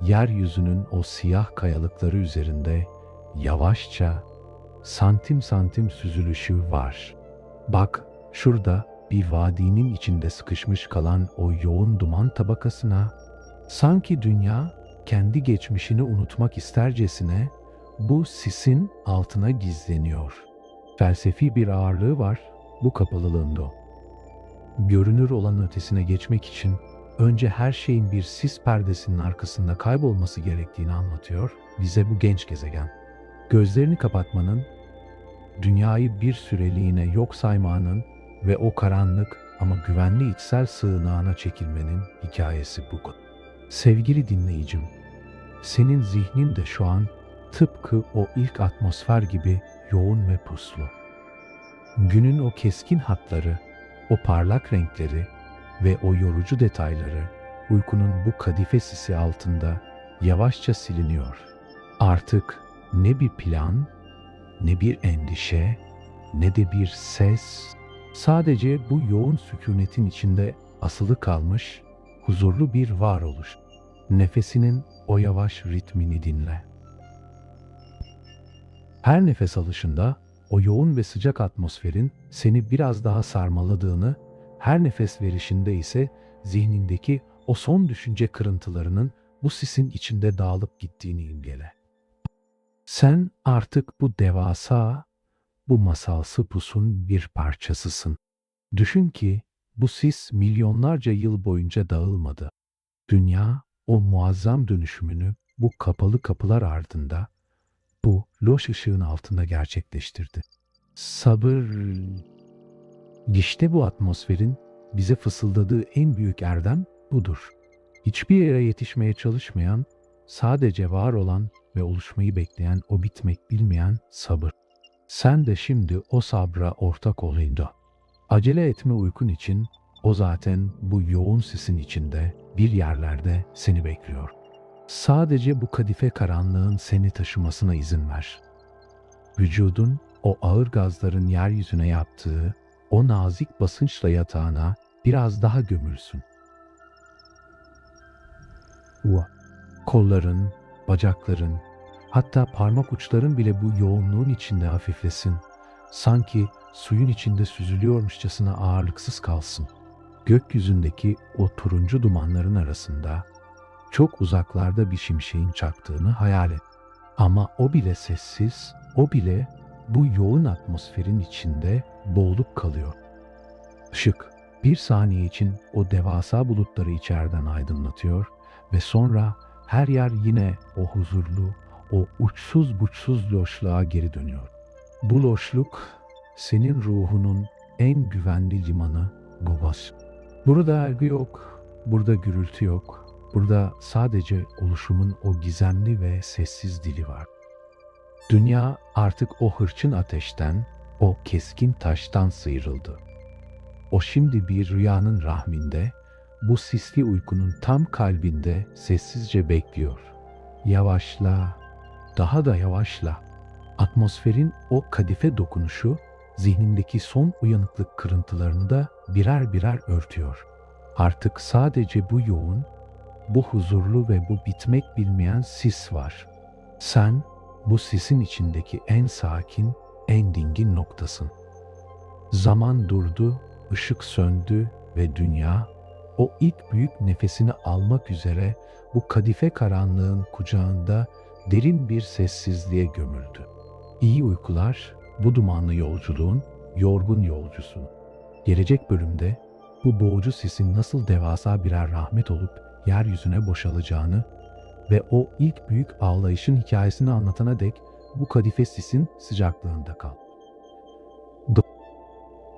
Speaker 1: yeryüzünün o siyah kayalıkları üzerinde yavaşça, santim santim süzülüşü var. Bak, şurada bir vadinin içinde sıkışmış kalan o yoğun duman tabakasına, sanki dünya kendi geçmişini unutmak istercesine bu sisin altına gizleniyor. Felsefi bir ağırlığı var bu kapalılığında. Görünür olanın ötesine geçmek için önce her şeyin bir sis perdesinin arkasında kaybolması gerektiğini anlatıyor bize bu genç gezegen. Gözlerini kapatmanın, dünyayı bir süreliğine yok saymanın ve o karanlık ama güvenli içsel sığınağına çekilmenin hikayesi bu. Sevgili dinleyicim, senin zihnin de şu an tıpkı o ilk atmosfer gibi yoğun ve puslu. Günün o keskin hatları, o parlak renkleri ve o yorucu detayları uykunun bu kadife sisi altında yavaşça siliniyor. Artık ne bir plan, ne bir endişe, ne de bir ses, sadece bu yoğun sükunetin içinde asılı kalmış huzurlu bir varoluş. Nefesinin o yavaş ritmini dinle. Her nefes alışında o yoğun ve sıcak atmosferin seni biraz daha sarmaladığını, her nefes verişinde ise zihnindeki o son düşünce kırıntılarının bu sisin içinde dağılıp gittiğini imgele. Sen artık bu devasa, bu masalsı pusun bir parçasısın. Düşün ki bu sis milyonlarca yıl boyunca dağılmadı. Dünya o muazzam dönüşümünü bu kapalı kapılar ardında, bu loş ışığın altında gerçekleştirdi. Sabır, işte bu atmosferin bize fısıldadığı en büyük erdem budur. Hiçbir yere yetişmeye çalışmayan, sadece var olan ve oluşmayı bekleyen o bitmek bilmeyen sabır. Sen de şimdi o sabra ortak ol Hindo. Acele etme uykun için o zaten bu yoğun sisin içinde bir yerlerde seni bekliyor. Sadece bu kadife karanlığın seni taşımasına izin ver. Vücudun o ağır gazların yeryüzüne yaptığı o nazik basınçla yatağına biraz daha gömülsün. Kolların, bacakların, Hatta parmak uçların bile bu yoğunluğun içinde hafiflesin. Sanki suyun içinde süzülüyormuşçasına ağırlıksız kalsın. Gökyüzündeki o turuncu dumanların arasında çok uzaklarda bir şimşeğin çaktığını hayal et. Ama o bile sessiz, o bile bu yoğun atmosferin içinde boğulup kalıyor. Işık bir saniye için o devasa bulutları içeriden aydınlatıyor ve sonra her yer yine o huzurlu, o uçsuz buçsuz loşluğa geri dönüyor. Bu loşluk senin ruhunun en güvenli limanı Gobas. Burada ergi yok, burada gürültü yok, burada sadece oluşumun o gizemli ve sessiz dili var. Dünya artık o hırçın ateşten, o keskin taştan sıyrıldı. O şimdi bir rüyanın rahminde, bu sisli uykunun tam kalbinde sessizce bekliyor. Yavaşla, daha da yavaşla. Atmosferin o kadife dokunuşu, zihnindeki son uyanıklık kırıntılarını da birer birer örtüyor. Artık sadece bu yoğun, bu huzurlu ve bu bitmek bilmeyen sis var. Sen, bu sisin içindeki en sakin, en dingin noktasın. Zaman durdu, ışık söndü ve dünya, o ilk büyük nefesini almak üzere bu kadife karanlığın kucağında derin bir sessizliğe gömüldü. İyi uykular, bu dumanlı yolculuğun yorgun yolcusu. Gelecek bölümde bu boğucu sisin nasıl devasa birer rahmet olup yeryüzüne boşalacağını ve o ilk büyük ağlayışın hikayesini anlatana dek bu kadife sisin sıcaklığında kal.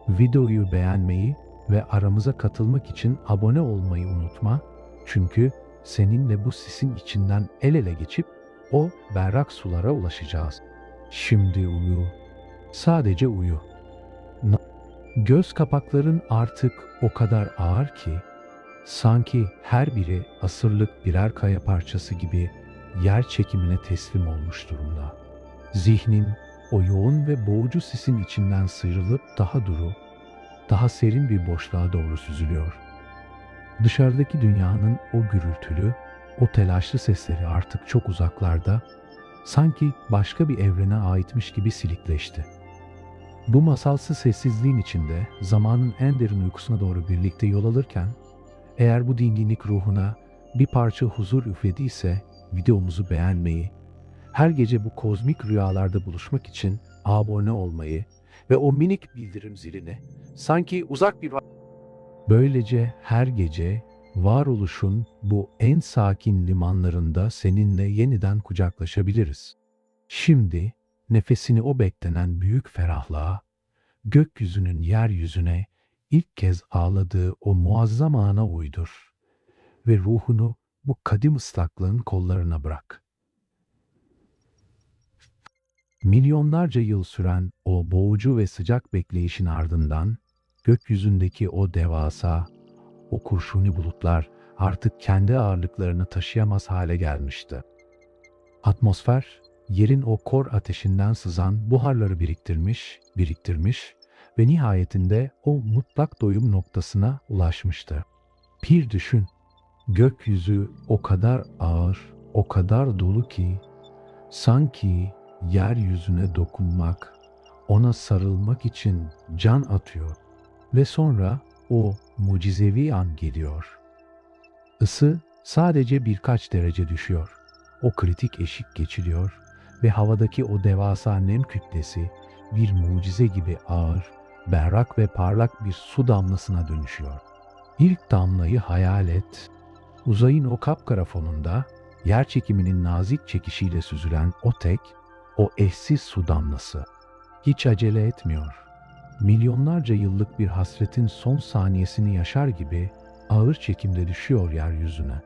Speaker 1: Videoyu beğenmeyi ve aramıza katılmak için abone olmayı unutma. Çünkü seninle bu sisin içinden el ele geçip o berrak sulara ulaşacağız. Şimdi uyu. Sadece uyu. Göz kapakların artık o kadar ağır ki sanki her biri asırlık birer kaya parçası gibi yer çekimine teslim olmuş durumda. Zihnin o yoğun ve boğucu sisin içinden sıyrılıp daha duru, daha serin bir boşluğa doğru süzülüyor. Dışarıdaki dünyanın o gürültülü, o telaşlı sesleri artık çok uzaklarda, sanki başka bir evrene aitmiş gibi silikleşti. Bu masalsı sessizliğin içinde zamanın en derin uykusuna doğru birlikte yol alırken, eğer bu dinginlik ruhuna bir parça huzur üflediyse videomuzu beğenmeyi, her gece bu kozmik rüyalarda buluşmak için abone olmayı ve o minik bildirim zilini sanki uzak bir... Böylece her gece varoluşun bu en sakin limanlarında seninle yeniden kucaklaşabiliriz. Şimdi nefesini o beklenen büyük ferahlığa, gökyüzünün yeryüzüne ilk kez ağladığı o muazzam ana uydur ve ruhunu bu kadim ıslaklığın kollarına bırak. Milyonlarca yıl süren o boğucu ve sıcak bekleyişin ardından gökyüzündeki o devasa, o kurşuni bulutlar artık kendi ağırlıklarını taşıyamaz hale gelmişti. Atmosfer, yerin o kor ateşinden sızan buharları biriktirmiş ve nihayetinde o mutlak doyum noktasına ulaşmıştı. Bir düşün, gökyüzü o kadar ağır, o kadar dolu ki, sanki yeryüzüne dokunmak, ona sarılmak için can atıyor. Ve sonra o mucizevi an geliyor. Isı sadece birkaç derece düşüyor. O kritik eşik geçiliyor ve havadaki o devasa nem kütlesi bir mucize gibi ağır, berrak ve parlak bir su damlasına dönüşüyor. İlk damlayı hayal et. Uzayın o kapkara fonunda yer çekiminin nazik çekişiyle süzülen o tek, o eşsiz su damlası. Hiç acele etmiyor. Milyonlarca yıllık bir hasretin son saniyesini yaşar gibi ağır çekimde düşüyor yeryüzüne.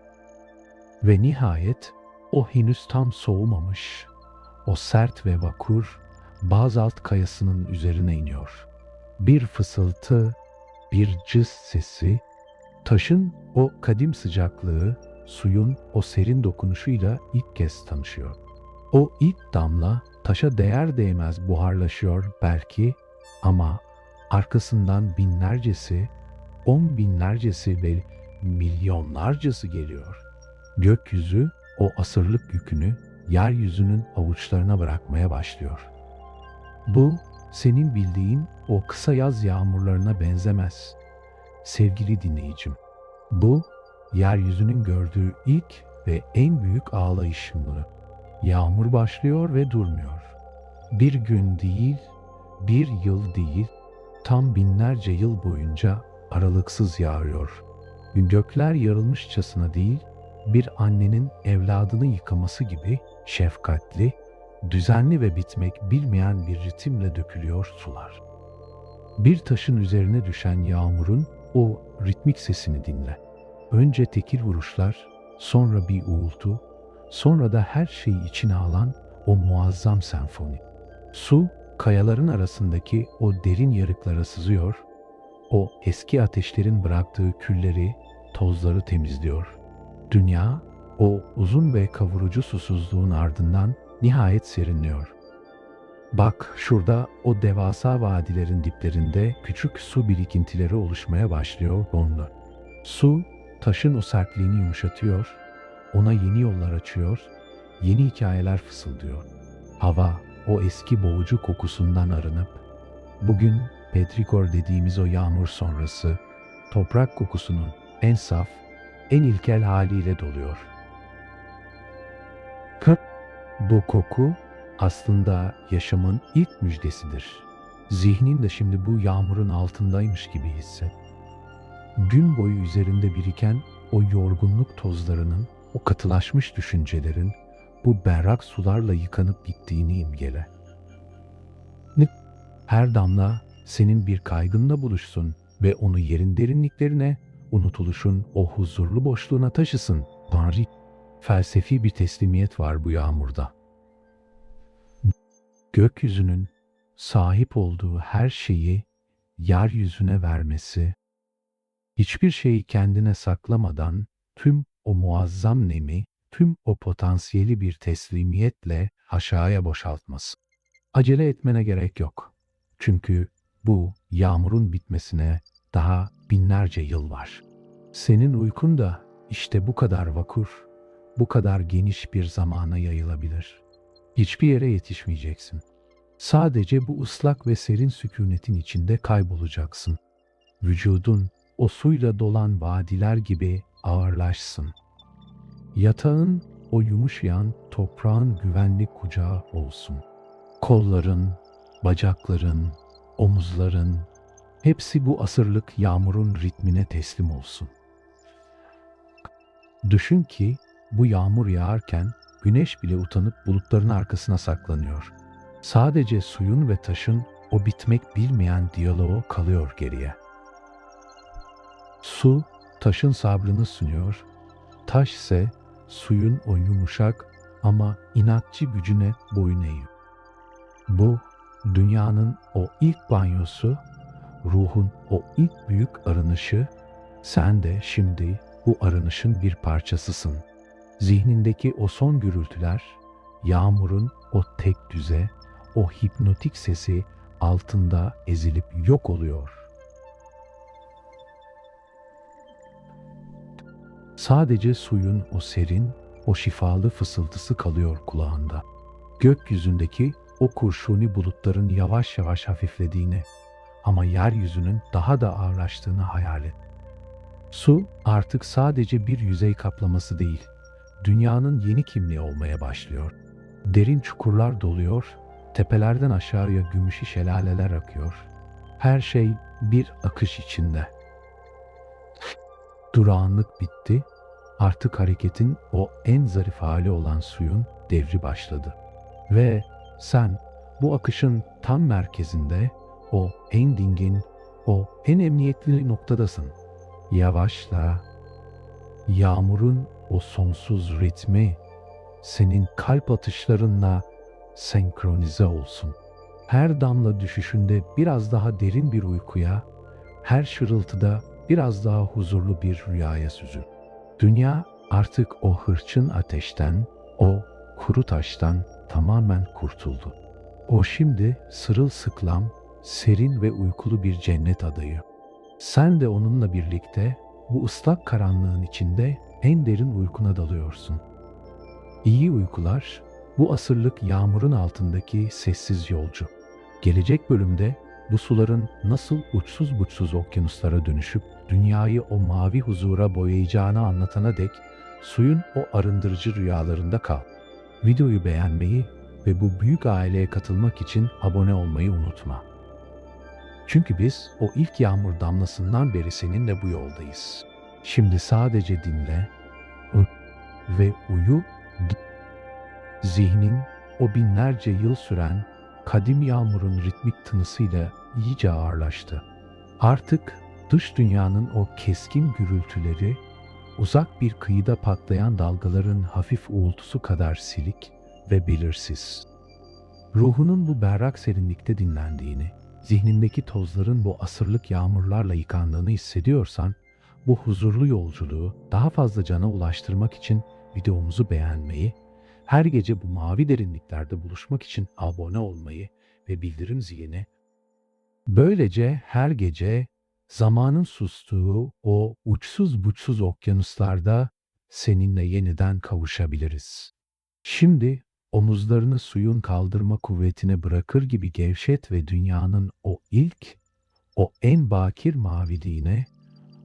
Speaker 1: Ve nihayet o henüz tam soğumamış, o sert ve vakur bazalt kayasının üzerine iniyor. Bir fısıltı, bir cız sesi, taşın o kadim sıcaklığı, suyun o serin dokunuşuyla ilk kez tanışıyor. O ilk damla taşa değer değmez buharlaşıyor belki ama arkasından binlercesi, on binlercesi ve milyonlarcası geliyor. Gökyüzü o asırlık yükünü yeryüzünün avuçlarına bırakmaya başlıyor. Bu, senin bildiğin o kısa yaz yağmurlarına benzemez. Sevgili dinleyicim, bu, yeryüzünün gördüğü ilk ve en büyük ağlayış mı? Yağmur başlıyor ve durmuyor. Bir gün değil, bir yıl değil, tam binlerce yıl boyunca aralıksız yağıyor. Gökler yarılmışçasına değil, bir annenin evladını yıkaması gibi şefkatli, düzenli ve bitmek bilmeyen bir ritimle dökülüyor sular. Bir taşın üzerine düşen yağmurun o ritmik sesini dinle. Önce tekil vuruşlar, sonra bir uğultu, sonra da her şeyi içine alan o muazzam senfoni. Su, kayaların arasındaki o derin yarıklara sızıyor, o eski ateşlerin bıraktığı külleri, tozları temizliyor. Dünya, o uzun ve kavurucu susuzluğun ardından nihayet serinliyor. Bak şurada o devasa vadilerin diplerinde küçük su birikintileri oluşmaya başlıyor onunla. Su, taşın o sertliğini yumuşatıyor, ona yeni yollar açıyor, yeni hikayeler fısıldıyor. Hava, o eski boğucu kokusundan arınıp, bugün petrikor dediğimiz o yağmur sonrası, toprak kokusunun en saf, en ilkel haliyle doluyor. Bu koku aslında yaşamın ilk müjdesidir. Zihnin de şimdi bu yağmurun altındaymış gibi hisset. Gün boyu üzerinde biriken o yorgunluk tozlarının, o katılaşmış düşüncelerin bu berrak sularla yıkanıp gittiğini imgele. Her damla senin bir kaygınla buluşsun ve onu yerin derinliklerine, unutuluşun o huzurlu boşluğuna taşısın. Tanrı, felsefi bir teslimiyet var bu yağmurda. Gökyüzünün sahip olduğu her şeyi yeryüzüne vermesi, hiçbir şeyi kendine saklamadan tüm o muazzam nemi, tüm o potansiyeli bir teslimiyetle aşağıya boşaltması. Acele etmene gerek yok. Çünkü bu yağmurun bitmesine daha binlerce yıl var. Senin uykun da işte bu kadar vakur, bu kadar geniş bir zamana yayılabilir. Hiçbir yere yetişmeyeceksin. Sadece bu ıslak ve serin sükunetin içinde kaybolacaksın. Vücudun o suyla dolan vadiler gibi ağırlaşsın. Yatağın o yumuşayan toprağın güvenli kucağı olsun. Kolların, bacakların, omuzların, hepsi bu asırlık yağmurun ritmine teslim olsun. Düşün ki bu yağmur yağarken güneş bile utanıp bulutların arkasına saklanıyor. Sadece suyun ve taşın o bitmek bilmeyen diyaloğu kalıyor geriye. Su, taşın sabrını sunuyor, taş ise suyun o yumuşak ama inatçı gücüne boyun eğiyor. Bu, dünyanın o ilk banyosu, ruhun o ilk büyük arınışı, sen de şimdi bu arınışın bir parçasısın. Zihnindeki o son gürültüler, yağmurun o tek düze, o hipnotik sesi altında ezilip yok oluyor. Sadece suyun o serin, o şifalı fısıltısı kalıyor kulağında. Gökyüzündeki o kurşuni bulutların yavaş yavaş hafiflediğini ama yeryüzünün daha da ağırlaştığını hayal et. Su artık sadece bir yüzey kaplaması değil, dünyanın yeni kimliği olmaya başlıyor. Derin çukurlar doluyor, tepelerden aşağıya gümüşü şelaleler akıyor. Her şey bir akış içinde. Durağanlık bitti, artık hareketin o en zarif hali olan suyun devri başladı. Ve sen bu akışın tam merkezinde, o en dingin, o en emniyetli noktadasın. Yavaşla, yağmurun o sonsuz ritmi senin kalp atışlarınla senkronize olsun. Her damla düşüşünde biraz daha derin bir uykuya, her şırıltıda biraz daha huzurlu bir rüyaya süzül. Dünya artık o hırçın ateşten, o kuru taştan tamamen kurtuldu. O şimdi sırılsıklam, serin ve uykulu bir cennet adayı. Sen de onunla birlikte bu ıslak karanlığın içinde en derin uykuna dalıyorsun. İyi uykular, Bu asırlık yağmurun altındaki sessiz yolcu. Gelecek bölümde bu suların nasıl uçsuz buçsuz okyanuslara dönüşüp dünyayı o mavi huzura boyayacağını anlatana dek suyun o arındırıcı rüyalarında kal. Videoyu beğenmeyi ve bu büyük aileye katılmak için abone olmayı unutma. Çünkü biz o ilk yağmur damlasından beri seninle bu yoldayız. Şimdi sadece dinle ve uyu. Zihnin o binlerce yıl süren kadim yağmurun ritmik tınısıyla iyice ağırlaştı. Artık dış dünyanın o keskin gürültüleri, uzak bir kıyıda patlayan dalgaların hafif uğultusu kadar silik ve belirsiz. Ruhunun bu berrak serinlikte dinlendiğini, zihnindeki tozların bu asırlık yağmurlarla yıkandığını hissediyorsan, bu huzurlu yolculuğu daha fazla cana ulaştırmak için videomuzu beğenmeyi, her gece bu mavi derinliklerde buluşmak için abone olmayı ve bildirim zilini, böylece her gece zamanın sustuğu o uçsuz buçsuz okyanuslarda seninle yeniden kavuşabiliriz. Şimdi omuzlarını suyun kaldırma kuvvetine bırakır gibi gevşet ve dünyanın o ilk, o en bakir maviliğine,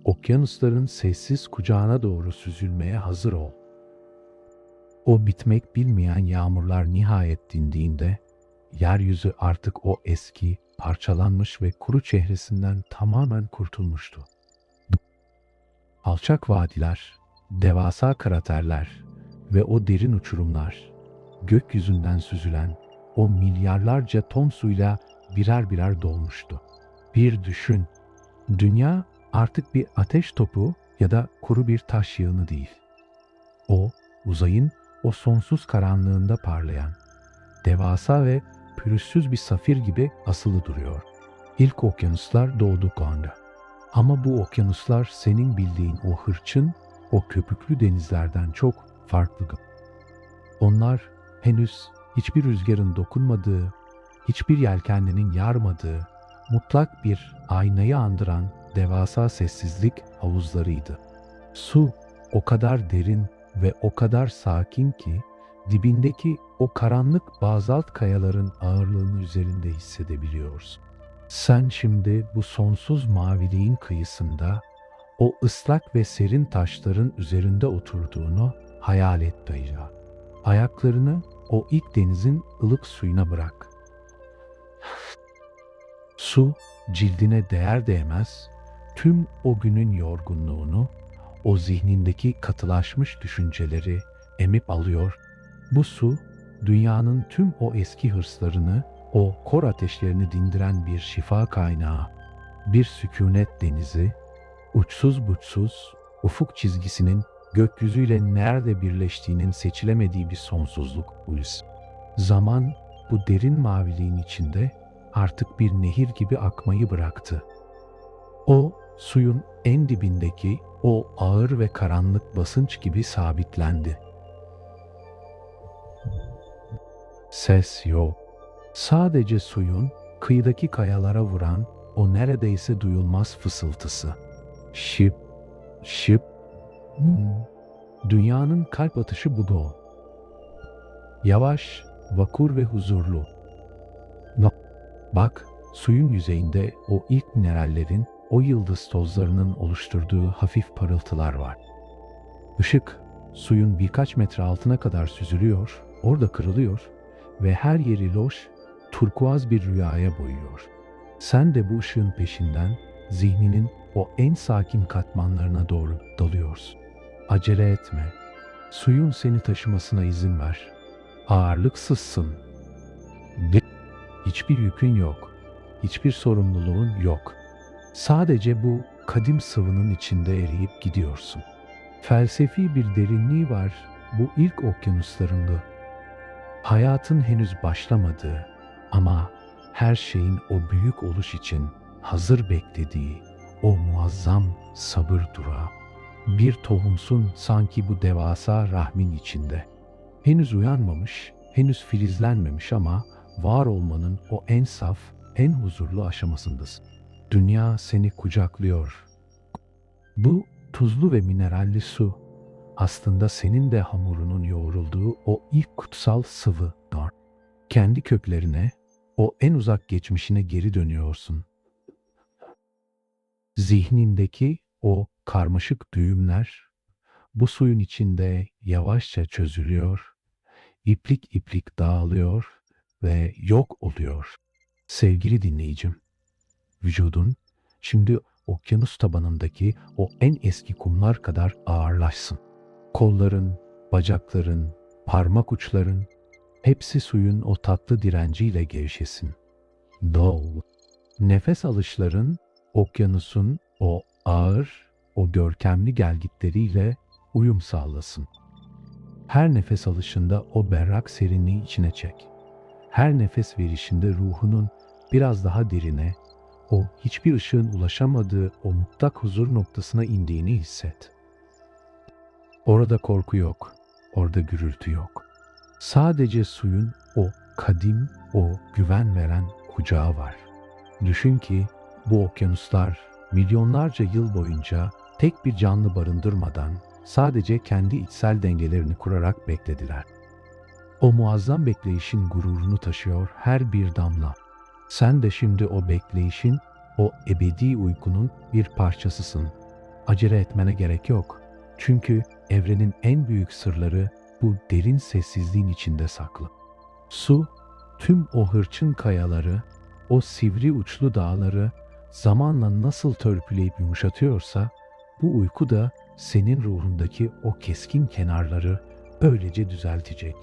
Speaker 1: okyanusların sessiz kucağına doğru süzülmeye hazır ol. O bitmek bilmeyen yağmurlar nihayet dindiğinde, yeryüzü artık o eski, parçalanmış ve kuru çehresinden tamamen kurtulmuştu. Alçak vadiler, devasa kraterler ve o derin uçurumlar, gökyüzünden süzülen o milyarlarca ton suyla birer birer dolmuştu. Bir düşün, dünya artık bir ateş topu ya da kuru bir taş yığını değil. O, uzayın o sonsuz karanlığında parlayan, devasa ve pürüzsüz bir safir gibi asılı duruyor. İlk okyanuslar doğduk anda. Ama bu okyanuslar senin bildiğin o hırçın, o köpüklü denizlerden çok farklı. Onlar henüz hiçbir rüzgarın dokunmadığı, hiçbir yelkenlinin yarmadığı, mutlak bir aynayı andıran devasa sessizlik havuzlarıydı. Su o kadar derin ve o kadar sakin ki dibindeki o karanlık bazalt kayaların ağırlığını üzerinde hissedebiliyorsun. Sen şimdi bu sonsuz maviliğin kıyısında o ıslak ve serin taşların üzerinde oturduğunu hayal et dayıca. Ayaklarını o ilk denizin ılık suyuna bırak. Su cildine değer değmez tüm o günün yorgunluğunu, o zihnindeki katılaşmış düşünceleri emip alıyor. Bu su dünyanın tüm o eski hırslarını, o kor ateşlerini dindiren bir şifa kaynağı, bir sükûnet denizi, uçsuz buçsuz, ufuk çizgisinin gökyüzüyle nerede birleştiğinin seçilemediği bir sonsuzluk ulus. Zaman bu derin maviliğin içinde artık bir nehir gibi akmayı bıraktı. O suyun en dibindeki o ağır ve karanlık basınç gibi sabitlendi. Ses yok. Sadece suyun kıyıdaki kayalara vuran o neredeyse duyulmaz fısıltısı. Şıp, şıp. Dünyanın kalp atışı bu. Yavaş, vakur ve huzurlu. Bak, suyun yüzeyinde o ilk minerallerin, o yıldız tozlarının oluşturduğu hafif parıltılar var. Işık, suyun birkaç metre altına kadar süzülüyor, orada kırılıyor ve her yeri loş, turkuaz bir rüyaya boyuyor. Sen de bu ışığın peşinden zihninin o en sakin katmanlarına doğru dalıyorsun. Acele etme. Suyun seni taşımasına izin ver. Ağırlıksızsın. Hiçbir yükün yok. Hiçbir sorumluluğun yok. Sadece bu kadim sıvının içinde eriyip gidiyorsun. Felsefi bir derinliği var bu ilk okyanuslarında. Hayatın henüz başlamadığı ama her şeyin o büyük oluş için hazır beklediği o muazzam sabır durağı. Bir tohumsun sanki bu devasa rahmin içinde. Henüz uyanmamış, henüz filizlenmemiş ama var olmanın o en saf, en huzurlu aşamasındasın. Dünya seni kucaklıyor. Bu tuzlu ve mineralli su aslında senin de hamurunun yoğrulduğu o ilk kutsal sıvı Dorn. Kendi köklerine, o en uzak geçmişine geri dönüyorsun. Zihnindeki o karmaşık düğümler bu suyun içinde yavaşça çözülüyor, iplik iplik dağılıyor ve yok oluyor. Sevgili dinleyicim, vücudun şimdi okyanus tabanındaki o en eski kumlar kadar ağırlaşsın. Kolların, bacakların, parmak uçların hepsi suyun o tatlı direnciyle gevşesin. Dol. Nefes alışların okyanusun o ağır, o görkemli gelgitleriyle uyum sağlasın. Her nefes alışında o berrak serinliği içine çek. Her nefes verişinde ruhunun biraz daha derine, o hiçbir ışığın ulaşamadığı o mutlak huzur noktasına indiğini hisset. Orada korku yok, orada gürültü yok. Sadece suyun o kadim, o güven veren kucağı var. Düşün ki bu okyanuslar milyonlarca yıl boyunca tek bir canlı barındırmadan sadece kendi içsel dengelerini kurarak beklediler. O muazzam bekleyişin gururunu taşıyor her bir damla. Sen de şimdi o bekleyişin, o ebedi uykunun bir parçasısın. Acele etmene gerek yok. Çünkü evrenin en büyük sırları bu derin sessizliğin içinde saklı. Su, tüm o hırçın kayaları, o sivri uçlu dağları zamanla nasıl törpüleyip yumuşatıyorsa, bu uyku da senin ruhundaki o keskin kenarları öylece düzeltecek.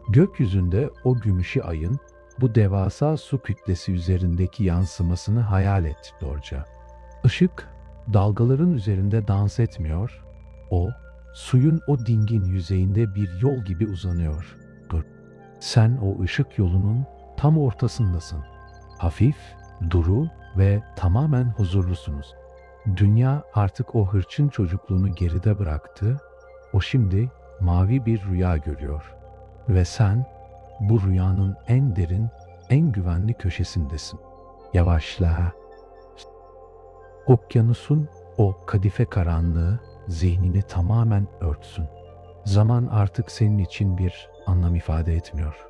Speaker 1: Gökyüzünde o gümüşü ayın bu devasa su kütlesi üzerindeki yansımasını hayal et Dorca. Işık dalgaların üzerinde dans etmiyor, o suyun o dingin yüzeyinde bir yol gibi uzanıyor. Dur. Sen o ışık yolunun tam ortasındasın. Hafif, duru ve tamamen huzurlusunuz. Dünya artık o hırçın çocukluğunu geride bıraktı, o şimdi mavi bir rüya görüyor. Ve sen bu rüyanın en derin, en güvenli köşesindesin. Yavaşla. Okyanusun o kadife karanlığı zihnini tamamen örtsün. Zaman artık senin için bir anlam ifade etmiyor.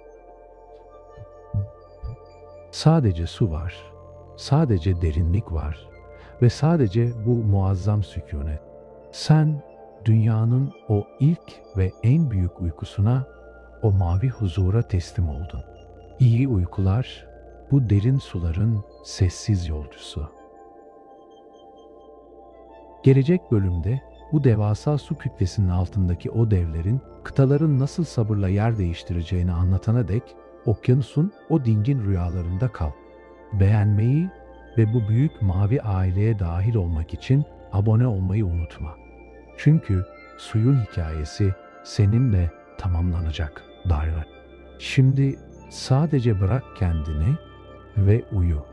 Speaker 1: Sadece su var, sadece derinlik var ve sadece bu muazzam sükunet. Sen dünyanın o ilk ve en büyük uykusuna, o mavi huzura teslim oldun. İyi uykular, bu derin suların sessiz yolcusu. Gelecek bölümde bu devasa su kütlesinin altındaki o devlerin, kıtaların nasıl sabırla yer değiştireceğini anlatana dek okyanusun o dingin rüyalarında kal. Beğenmeyi ve bu büyük mavi aileye dahil olmak için abone olmayı unutma. Çünkü suyun hikayesi seninle tamamlanacak Darla. Şimdi sadece bırak kendini ve uyu.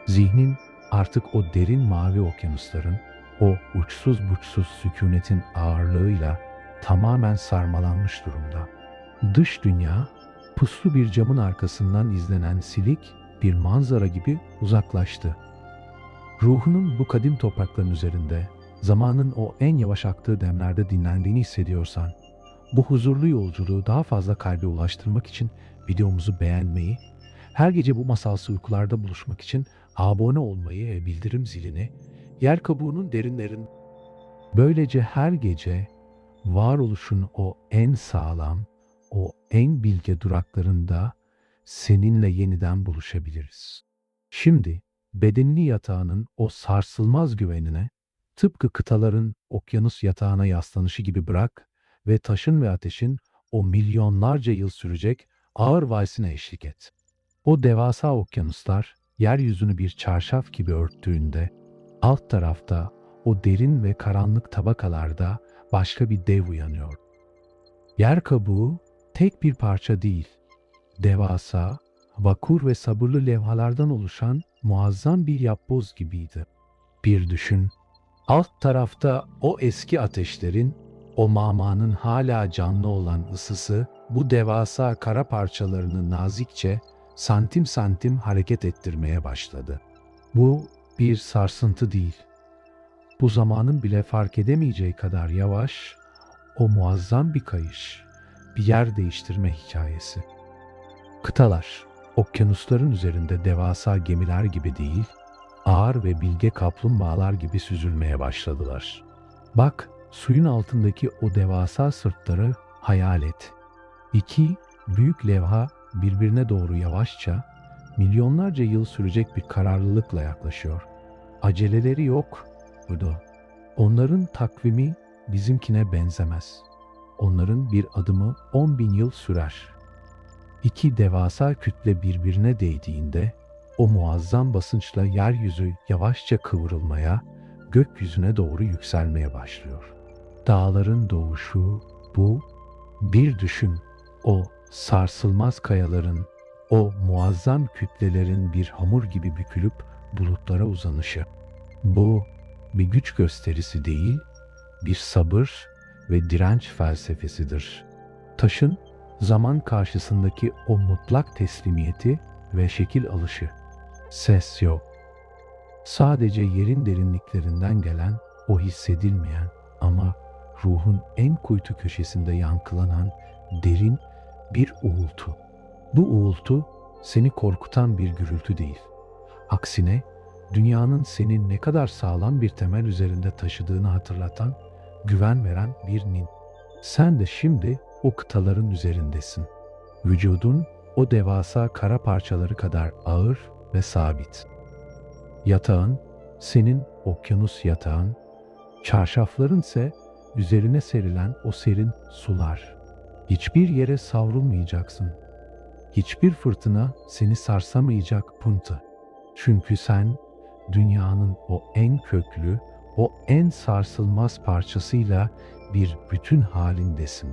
Speaker 1: Zihnin artık o derin mavi okyanusların, o uçsuz buçsuz sükunetin ağırlığıyla tamamen sarmalanmış durumda. Dış dünya, puslu bir camın arkasından izlenen silik bir manzara gibi uzaklaştı. Ruhunun bu kadim toprakların üzerinde, zamanın o en yavaş aktığı demlerde dinlendiğini hissediyorsan, bu huzurlu yolculuğu daha fazla kalbe ulaştırmak için videomuzu beğenmeyi, her gece bu masalsı uykularda buluşmak için abone olmayı ve bildirim zilini, yer kabuğunun derinlerin, böylece her gece varoluşun o en sağlam, o en bilge duraklarında seninle yeniden buluşabiliriz. Şimdi bedenini yatağının o sarsılmaz güvenine, tıpkı kıtaların okyanus yatağına yaslanışı gibi bırak ve taşın ve ateşin o milyonlarca yıl sürecek ağır valsine eşlik et. O devasa okyanuslar yeryüzünü bir çarşaf gibi örttüğünde, alt tarafta o derin ve karanlık tabakalarda başka bir dev uyanıyor. Yer kabuğu tek bir parça değil, devasa, vakur ve sabırlı levhalardan oluşan muazzam bir yapboz gibiydi. Bir düşün, alt tarafta o eski ateşlerin, o mağmanın hala canlı olan ısısı bu devasa kara parçalarını nazikçe, santim santim hareket ettirmeye başladı. Bu bir sarsıntı değil, Bu zamanın bile fark edemeyeceği kadar yavaş, o muazzam bir kayış, bir yer değiştirme hikayesi. Kıtalar, okyanusların üzerinde devasa gemiler gibi değil, ağır ve bilge kaplumbağalar gibi süzülmeye başladılar. Bak, suyun altındaki o devasa sırtları hayal et. İki büyük levha birbirine doğru yavaşça, milyonlarca yıl sürecek bir kararlılıkla yaklaşıyor. Aceleleri yok, Udo. Onların takvimi bizimkine benzemez. Onların bir adımı 10 bin yıl sürer. İki devasa kütle birbirine değdiğinde, o muazzam basınçla yeryüzü yavaşça kıvrılmaya, gökyüzüne doğru yükselmeye başlıyor. Dağların doğuşu bu. Bir düşün, o sarsılmaz kayaların, o muazzam kütlelerin bir hamur gibi bükülüp bulutlara uzanışı. Bu bir güç gösterisi değil, bir sabır ve direnç felsefesidir. Taşın zaman karşısındaki o mutlak teslimiyeti ve şekil alışı. Ses yok. Sadece yerin derinliklerinden gelen o hissedilmeyen ama ruhun en kuytu köşesinde yankılanan derin bir uğultu. Bu uğultu seni korkutan bir gürültü değil. Aksine dünyanın seni ne kadar sağlam bir temel üzerinde taşıdığını hatırlatan, güven veren bir nin. Sen de şimdi o kıtaların üzerindesin. Vücudun o devasa kara parçaları kadar ağır ve sabit. Yatağın, senin okyanus yatağın, çarşafların ise üzerine serilen o serin sular. Hiçbir yere savrulmayacaksın. Hiçbir fırtına seni sarsamayacak Punta. Çünkü sen dünyanın o en köklü, o en sarsılmaz parçasıyla bir bütün halindesin.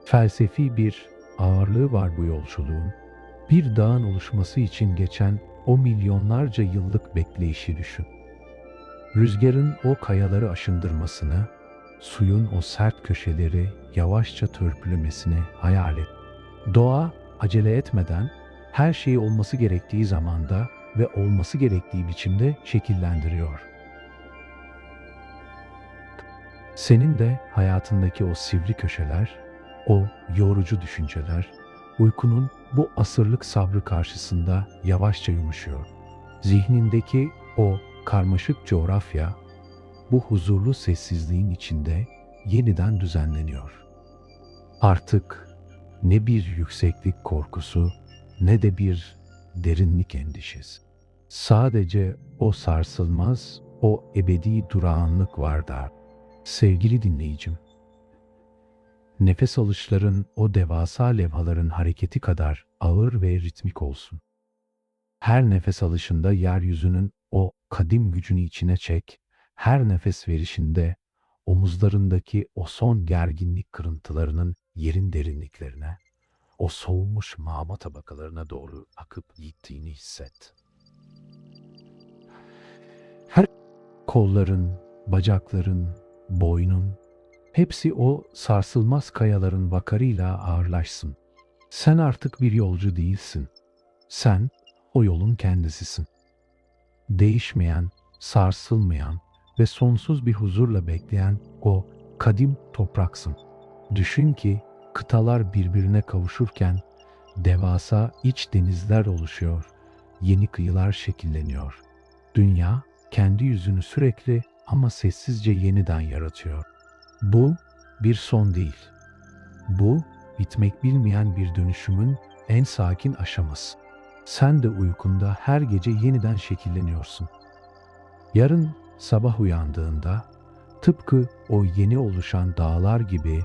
Speaker 1: Felsefi bir ağırlığı var bu yolculuğun. Bir dağın oluşması için geçen o milyonlarca yıllık bekleyişi düşün. Rüzgarın o kayaları aşındırmasını, suyun o sert köşeleri yavaşça törpülemesini hayal et. Doğa acele etmeden her şeyi olması gerektiği zamanda ve olması gerektiği biçimde şekillendiriyor. Senin de hayatındaki o sivri köşeler, o yorucu düşünceler, uykunun bu asırlık sabrı karşısında yavaşça yumuşuyor. Zihnindeki o karmaşık coğrafya, bu huzurlu sessizliğin içinde yeniden düzenleniyor. Artık ne bir yükseklik korkusu, ne de bir derinlik endişesi. Sadece o sarsılmaz, o ebedi durağanlık var da. Sevgili dinleyicim, nefes alışların o devasa levhaların hareketi kadar ağır ve ritmik olsun. Her nefes alışında yeryüzünün o kadim gücünü içine çek, her nefes verişinde omuzlarındaki o son gerginlik kırıntılarının yerin derinliklerine, o soğumuş mağma tabakalarına doğru akıp gittiğini hisset. Her kolların, bacakların, boynun, hepsi o sarsılmaz kayaların vakarıyla ağırlaşsın. Sen artık bir yolcu değilsin. Sen o yolun kendisisin. Değişmeyen, sarsılmayan ve sonsuz bir huzurla bekleyen o kadim topraksın. Düşün ki kıtalar birbirine kavuşurken devasa iç denizler oluşuyor, yeni kıyılar şekilleniyor. Dünya kendi yüzünü sürekli ama sessizce yeniden yaratıyor. Bu bir son değil. Bu bitmek bilmeyen bir dönüşümün en sakin aşaması. Sen de uykunda her gece yeniden şekilleniyorsun. Yarın sabah uyandığında tıpkı o yeni oluşan dağlar gibi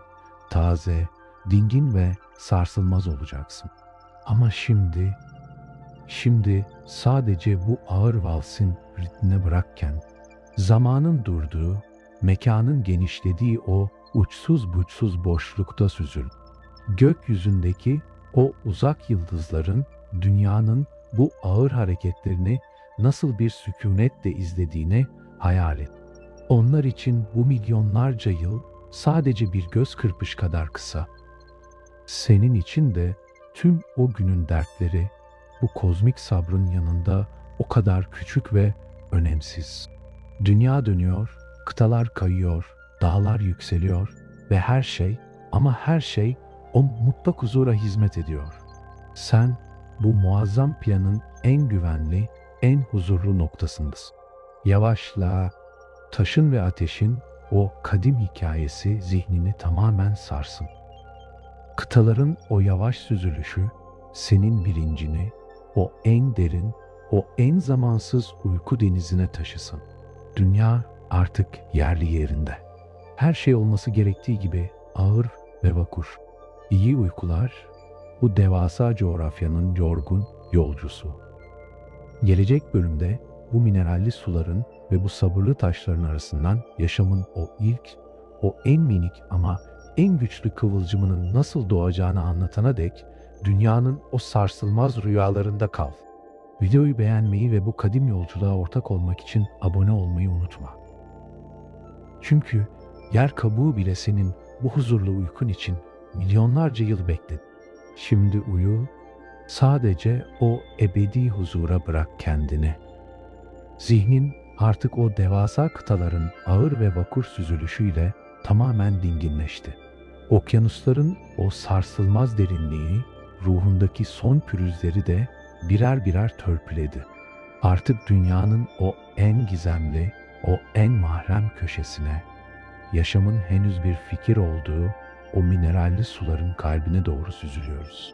Speaker 1: taze, dingin ve sarsılmaz olacaksın. Ama şimdi sadece bu ağır valsin ritmine bırakken, zamanın durduğu, mekanın genişlediği o uçsuz buçsuz boşlukta süzül. Gökyüzündeki o uzak yıldızların dünyanın bu ağır hareketlerini nasıl bir sükunetle izlediğini hayal et. Onlar için bu milyonlarca yıl sadece bir göz kırpış kadar kısa. Senin için de tüm o günün dertleri bu kozmik sabrın yanında o kadar küçük ve önemsiz. Dünya dönüyor, kıtalar kayıyor, dağlar yükseliyor ve her şey, ama her şey o mutlak huzura hizmet ediyor. Sen bu muazzam planın en güvenli, en huzurlu noktasındasın. Yavaşla, taşın ve ateşin o kadim hikayesi zihnini tamamen sarsın. Kıtaların o yavaş süzülüşü senin bilincini o en derin, o en zamansız uyku denizine taşısın. Dünya artık yerli yerinde. Her şey olması gerektiği gibi ağır ve vakur. İyi uykular bu devasa coğrafyanın yorgun yolcusu. Gelecek bölümde bu mineralli suların ve bu sabırlı taşların arasından yaşamın o en minik ama en güçlü kıvılcımının nasıl doğacağını anlatana dek dünyanın o sarsılmaz rüyalarında kal. Videoyu beğenmeyi ve bu kadim yolculuğa ortak olmak için abone olmayı unutma. Çünkü yer kabuğu bile senin bu huzurlu uykun için milyonlarca yıl bekledi. Şimdi uyu, sadece o ebedi huzura bırak kendini. Zihnin artık o devasa kıtaların ağır ve vakur süzülüşüyle tamamen dinginleşti. Okyanusların o sarsılmaz derinliği, ruhundaki son pürüzleri de birer birer törpüledi. Artık dünyanın o en gizemli, o en mahrem köşesine, yaşamın henüz bir fikir olduğu o mineralli suların kalbine doğru süzülüyoruz.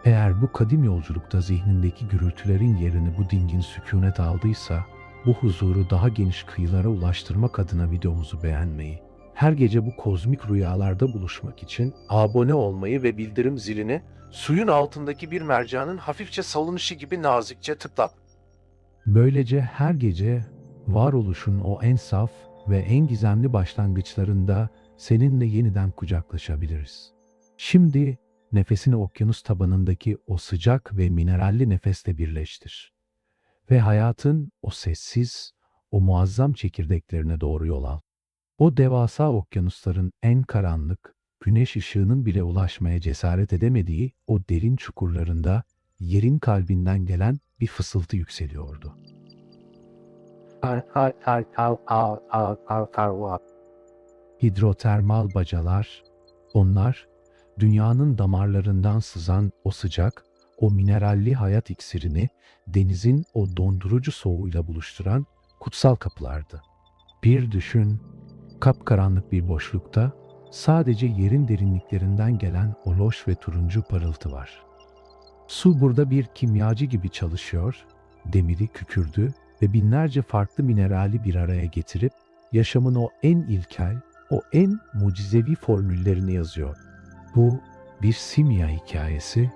Speaker 1: Eğer bu kadim yolculukta zihnindeki gürültülerin yerini bu dingin sükunet aldıysa, bu huzuru daha geniş kıyılara ulaştırmak adına videomuzu beğenmeyi, her gece bu kozmik rüyalarda buluşmak için abone olmayı ve bildirim zilini suyun altındaki bir mercanın hafifçe salınışı gibi nazikçe tıklat. Böylece her gece varoluşun o en saf ve en gizemli başlangıçlarında seninle yeniden kucaklaşabiliriz. Şimdi nefesini okyanus tabanındaki o sıcak ve mineralli nefesle birleştir. Ve hayatın o sessiz, o muazzam çekirdeklerine doğru yol al. O devasa okyanusların en karanlık, güneş ışığının bile ulaşmaya cesaret edemediği o derin çukurlarında yerin kalbinden gelen bir fısıltı yükseliyordu. Hidrotermal bacalar, onlar dünyanın damarlarından sızan o sıcak, o mineralli hayat iksirini denizin o dondurucu soğuğuyla buluşturan kutsal kapılardı. Bir düşün, kapkaranlık bir boşlukta sadece yerin derinliklerinden gelen o loş ve turuncu parıltı var. Su burada bir kimyacı gibi çalışıyor, demiri, kükürdü ve binlerce farklı minerali bir araya getirip yaşamın o en ilkel, o en mucizevi formüllerini yazıyor. Bu bir simya hikayesi.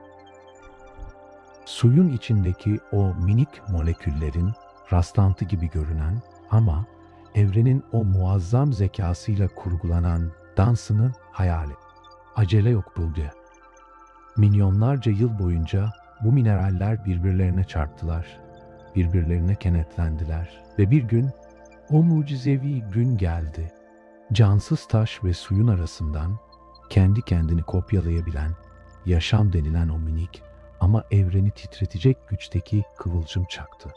Speaker 1: Suyun içindeki o minik moleküllerin rastlantı gibi görünen ama evrenin o muazzam zekasıyla kurgulanan dansını hayal et. Acele yok Bulge. Milyonlarca yıl boyunca bu mineraller birbirlerine çarptılar, birbirlerine kenetlendiler ve bir gün o mucizevi gün geldi. Cansız taş ve suyun arasından kendi kendini kopyalayabilen, yaşam denilen o minik ama evreni titretecek güçteki kıvılcım çaktı.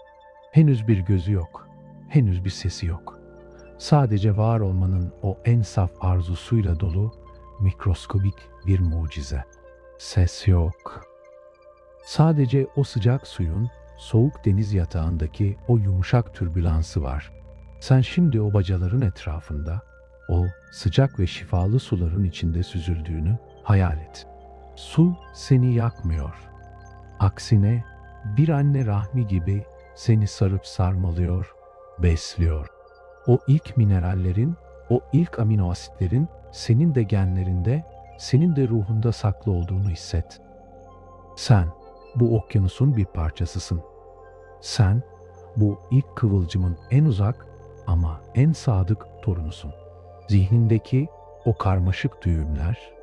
Speaker 1: Henüz bir gözü yok, henüz bir sesi yok. Sadece var olmanın o en saf arzusuyla dolu mikroskobik bir mucize. Ses yok. Sadece o sıcak suyun soğuk deniz yatağındaki o yumuşak türbülansı var. Sen şimdi o bacaların etrafında, o sıcak ve şifalı suların içinde süzüldüğünü hayal et. Su seni yakmıyor. Aksine bir anne rahmi gibi seni sarıp sarmalıyor, besliyor. O ilk minerallerin, o ilk amino asitlerin senin de genlerinde, senin de ruhunda saklı olduğunu hisset. Sen bu okyanusun bir parçasısın. Sen bu ilk kıvılcımın en uzak ama en sadık torunusun. Zihnindeki o karmaşık düğümler,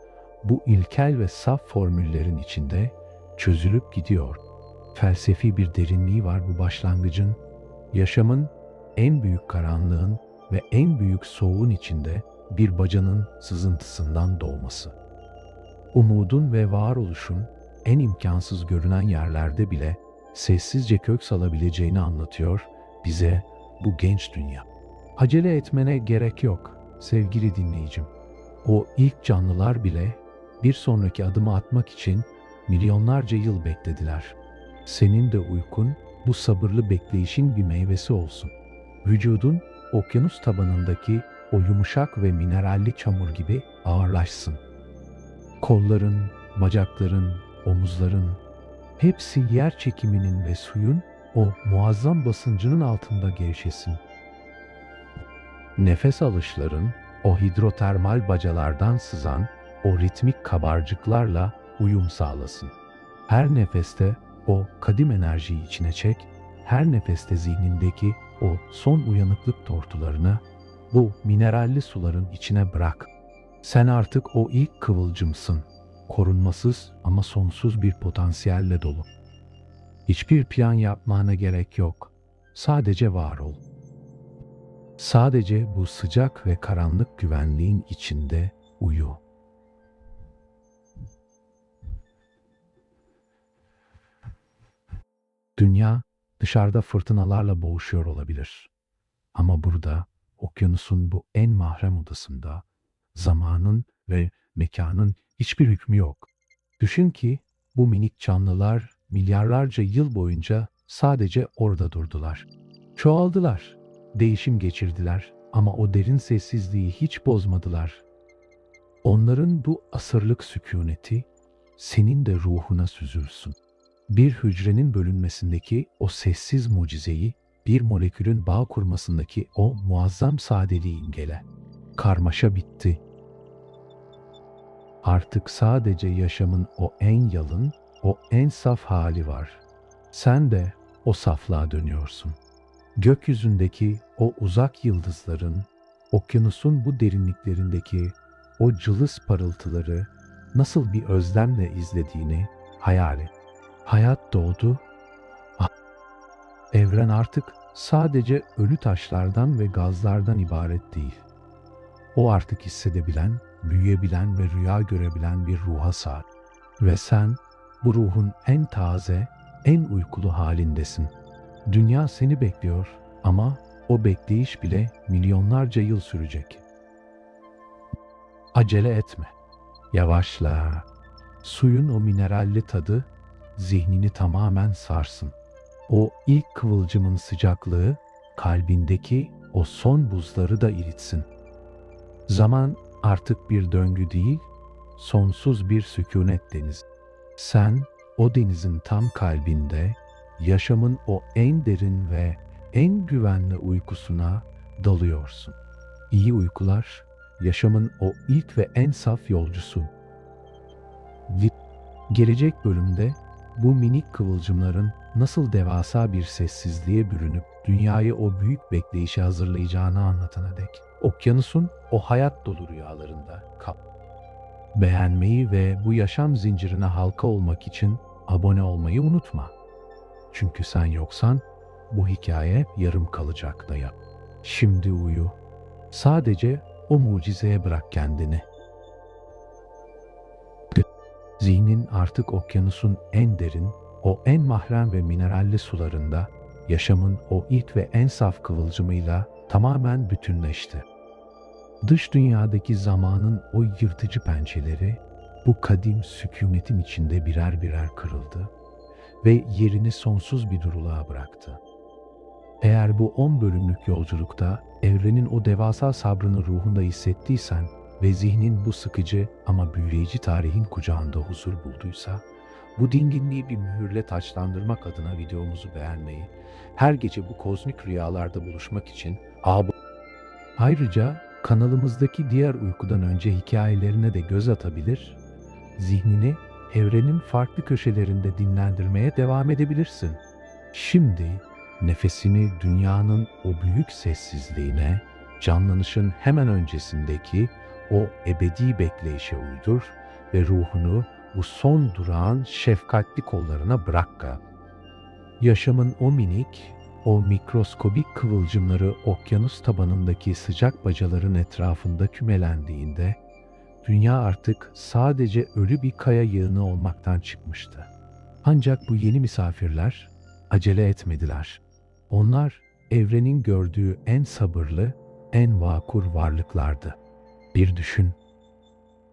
Speaker 1: bu ilkel ve saf formüllerin içinde çözülüp gidiyor. Felsefi bir derinliği var bu başlangıcın. Yaşamın en büyük karanlığın ve en büyük soğuğun içinde bir bacanın sızıntısından doğması. Umudun ve varoluşun en imkansız görünen yerlerde bile sessizce kök salabileceğini anlatıyor bize bu genç dünya. Acele etmene gerek yok sevgili dinleyicim. O ilk canlılar bile bir sonraki adımı atmak için milyonlarca yıl beklediler. Senin de uykun bu sabırlı bekleyişin bir meyvesi olsun. Vücudun okyanus tabanındaki o yumuşak ve mineralli çamur gibi ağırlaşsın. Kolların, bacakların, omuzların hepsi yer çekiminin ve suyun o muazzam basıncının altında gevşesin. Nefes alışların o hidrotermal bacalardan sızan o ritmik kabarcıklarla uyum sağlasın. Her nefeste o kadim enerjiyi içine çek, her nefeste zihnindeki o son uyanıklık tortularını bu mineralli suların içine bırak. Sen artık o ilk kıvılcımsın. Korunmasız ama sonsuz bir potansiyelle dolu. Hiçbir plan yapmana gerek yok. Sadece var ol. Sadece bu sıcak ve karanlık güvenliğin içinde uyu. Dünya dışarıda fırtınalarla boğuşuyor olabilir. Ama burada, okyanusun bu en mahrem odasında, zamanın ve mekanın hiçbir hükmü yok. Düşün ki bu minik canlılar milyarlarca yıl boyunca sadece orada durdular. Çoğaldılar, değişim geçirdiler ama o derin sessizliği hiç bozmadılar. Onların bu asırlık sükûneti senin de ruhuna süzülsün. Bir hücrenin bölünmesindeki o sessiz mucizeyi, bir molekülün bağ kurmasındaki o muazzam sadeliği imgele. Karmaşa bitti. Artık sadece yaşamın o en yalın, o en saf hali var. Sen de o saflığa dönüyorsun. Gökyüzündeki o uzak yıldızların, okyanusun bu derinliklerindeki o cılız parıltıları nasıl bir özlemle izlediğini hayal et. Hayat doğdu. Ah, evren artık sadece ölü taşlardan ve gazlardan ibaret değil. O artık hissedebilen, büyüyebilen ve rüya görebilen bir ruha sahip. Ve sen bu ruhun en taze, en uykulu halindesin. Dünya seni bekliyor ama o bekleyiş bile milyonlarca yıl sürecek. Acele etme. Yavaşla. Suyun o mineralli tadı zihnini tamamen sarsın. O ilk kıvılcımın sıcaklığı kalbindeki o son buzları da eritsin. Zaman artık bir döngü değil, sonsuz bir sükûnet denizi. Sen o denizin tam kalbinde yaşamın o en derin ve en güvenli uykusuna dalıyorsun. İyi uykular, yaşamın o ilk ve en saf yolcusu. Gelecek bölümde bu minik kıvılcımların nasıl devasa bir sessizliğe bürünüp dünyayı o büyük bekleyişe hazırlayacağını anlatana dek okyanusun o hayat dolu rüyalarında kal. Beğenmeyi ve bu yaşam zincirine halka olmak için abone olmayı unutma. Çünkü sen yoksan bu hikaye yarım kalacak da yap. Şimdi uyu. Sadece o mucizeye bırak kendini. Zihnin artık okyanusun en derin, o en mahrem ve mineralli sularında yaşamın o ilk ve en saf kıvılcımıyla tamamen bütünleşti. Dış dünyadaki zamanın o yırtıcı pençeleri bu kadim sükûnetin içinde birer birer kırıldı ve yerini sonsuz bir duruluğa bıraktı. Eğer bu 10 bölümlük yolculukta evrenin o devasa sabrını ruhunda hissettiysen ve zihnin bu sıkıcı ama büyüleyici tarihin kucağında huzur bulduysa, bu dinginliği bir mühürle taçlandırmak adına videomuzu beğenmeyi, her gece bu kozmik rüyalarda buluşmak için ayrıca kanalımızdaki diğer uykudan önce hikayelerine de göz atabilir, zihnini evrenin farklı köşelerinde dinlendirmeye devam edebilirsin. Şimdi nefesini dünyanın o büyük sessizliğine, canlanışın hemen öncesindeki o ebedi bekleyişe uydur ve ruhunu bu son durağın şefkatli kollarına bırak. Yaşamın o minik, o mikroskobik kıvılcımları okyanus tabanındaki sıcak bacaların etrafında kümelendiğinde, dünya artık sadece ölü bir kaya yığını olmaktan çıkmıştı. Ancak bu yeni misafirler acele etmediler. Onlar evrenin gördüğü en sabırlı, en vakur varlıklardı. Bir düşün,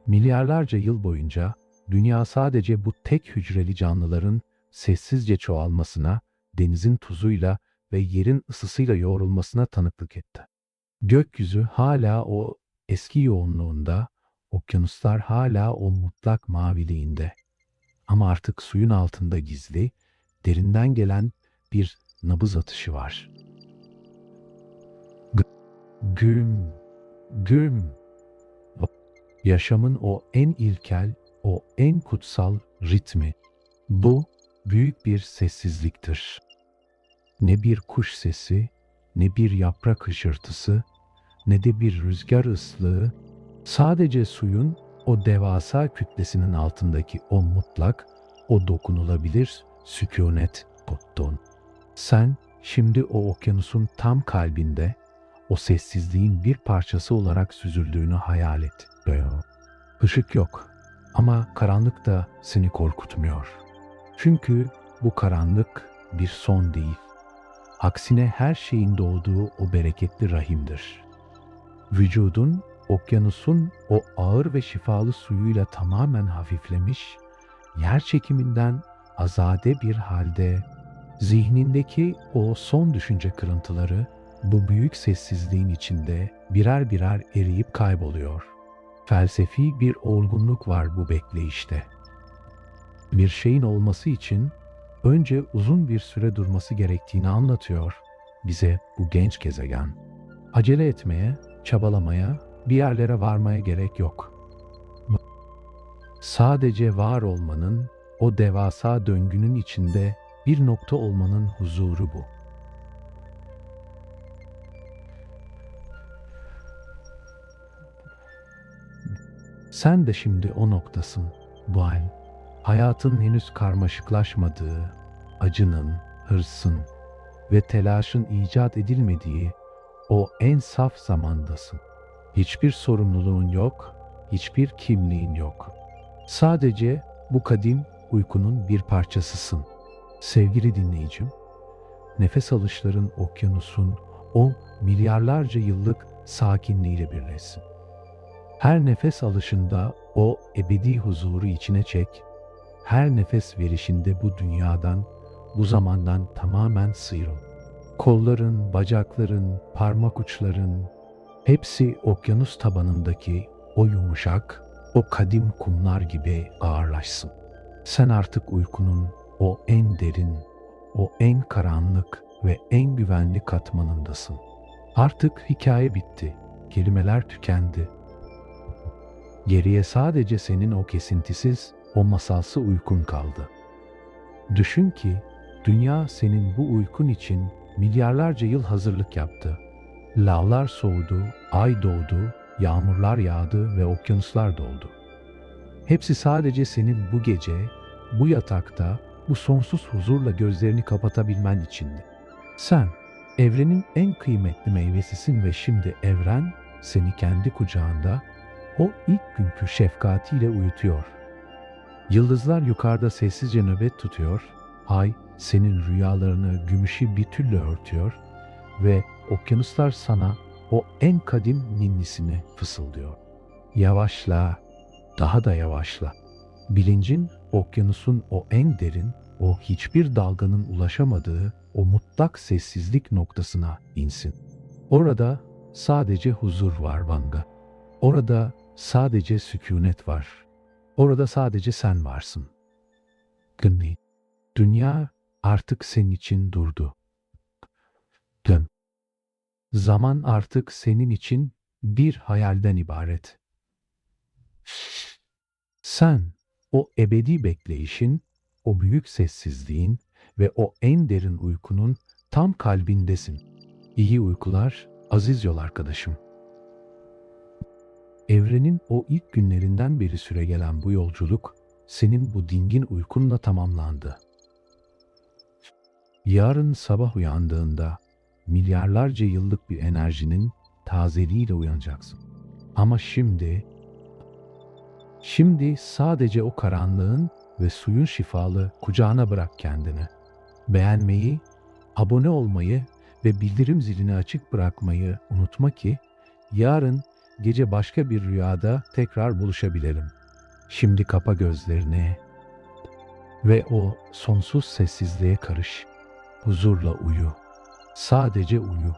Speaker 1: milyarlarca yıl boyunca dünya sadece bu tek hücreli canlıların sessizce çoğalmasına, denizin tuzuyla ve yerin ısısıyla yoğrulmasına tanıklık etti. Gökyüzü hala o eski yoğunluğunda, okyanuslar hala o mutlak maviliğinde. Ama artık suyun altında gizli, derinden gelen bir nabız atışı var. Güm, güm. Yaşamın o en ilkel, o en kutsal ritmi. Bu büyük bir sessizliktir. Ne bir kuş sesi, ne bir yaprak hışırtısı, ne de bir rüzgar ıslığı, sadece suyun o devasa kütlesinin altındaki o mutlak, o dokunulabilir sükunet Potton. Sen şimdi o okyanusun tam kalbinde, o sessizliğin bir parçası olarak süzüldüğünü hayal et. Işık yok ama karanlık da seni korkutmuyor. Çünkü bu karanlık bir son değil. Aksine her şeyin doğduğu o bereketli rahimdir. Vücudun, okyanusun o ağır ve şifalı suyuyla tamamen hafiflemiş, yer çekiminden azade bir halde, zihnindeki o son düşünce kırıntıları bu büyük sessizliğin içinde birer birer eriyip kayboluyor. Felsefi bir olgunluk var bu bekleyişte. Bir şeyin olması için önce uzun bir süre durması gerektiğini anlatıyor bize bu genç gezegen. Acele etmeye, çabalamaya, bir yerlere varmaya gerek yok. Sadece var olmanın, o devasa döngünün içinde bir nokta olmanın huzuru bu. Sen de şimdi o noktasın, Bual. Hayatın henüz karmaşıklaşmadığı, acının, hırsın ve telaşın icat edilmediği o en saf zamandasın. Hiçbir sorumluluğun yok, hiçbir kimliğin yok. Sadece bu kadim uykunun bir parçasısın. Sevgili dinleyicim, nefes alışların okyanusun o milyarlarca yıllık sakinliğiyle birleşsin. Her nefes alışında o ebedi huzuru içine çek, her nefes verişinde bu dünyadan, bu zamandan tamamen sıyrıl. Kolların, bacakların, parmak uçların, hepsi okyanus tabanındaki o yumuşak, o kadim kumlar gibi ağırlaşsın. Sen artık uykunun o en derin, o en karanlık ve en güvenli katmanındasın. Artık hikaye bitti, kelimeler tükendi. Geriye sadece senin o kesintisiz, o masalsı uykun kaldı. Düşün ki, dünya senin bu uykun için milyarlarca yıl hazırlık yaptı. Lavlar soğudu, ay doğdu, yağmurlar yağdı ve okyanuslar doldu. Hepsi sadece senin bu gece, bu yatakta, bu sonsuz huzurla gözlerini kapatabilmen içindi. Sen, evrenin en kıymetli meyvesisin ve şimdi evren seni kendi kucağında, o ilk günkü şefkatiyle uyutuyor. Yıldızlar yukarıda sessizce nöbet tutuyor, ay senin rüyalarını gümüşü bir tülle örtüyor ve okyanuslar sana o en kadim ninnisini fısıldıyor. Yavaşla, daha da yavaşla. Bilincin okyanusun o en derin, o hiçbir dalganın ulaşamadığı o mutlak sessizlik noktasına insin. Orada sadece huzur var Vanga. Orada sadece sükunet var. Orada sadece sen varsın. Gınni, dünya artık senin için durdu. Gın, zaman artık senin için bir hayalden ibaret. Sen, o ebedi bekleyişin, o büyük sessizliğin ve o en derin uykunun tam kalbindesin. İyi uykular, aziz yol arkadaşım. Evrenin o ilk günlerinden beri süregelen bu yolculuk, senin bu dingin uykunla tamamlandı. Yarın sabah uyandığında, milyarlarca yıllık bir enerjinin tazeliğiyle uyanacaksın. Ama şimdi sadece o karanlığın ve suyun şifalı kucağına bırak kendini. Beğenmeyi, abone olmayı ve bildirim zilini açık bırakmayı unutma ki Yarın gece başka bir rüyada tekrar buluşabilirim. Şimdi kapa gözlerini ve o sonsuz sessizliğe karış. Huzurla uyu. Sadece uyu.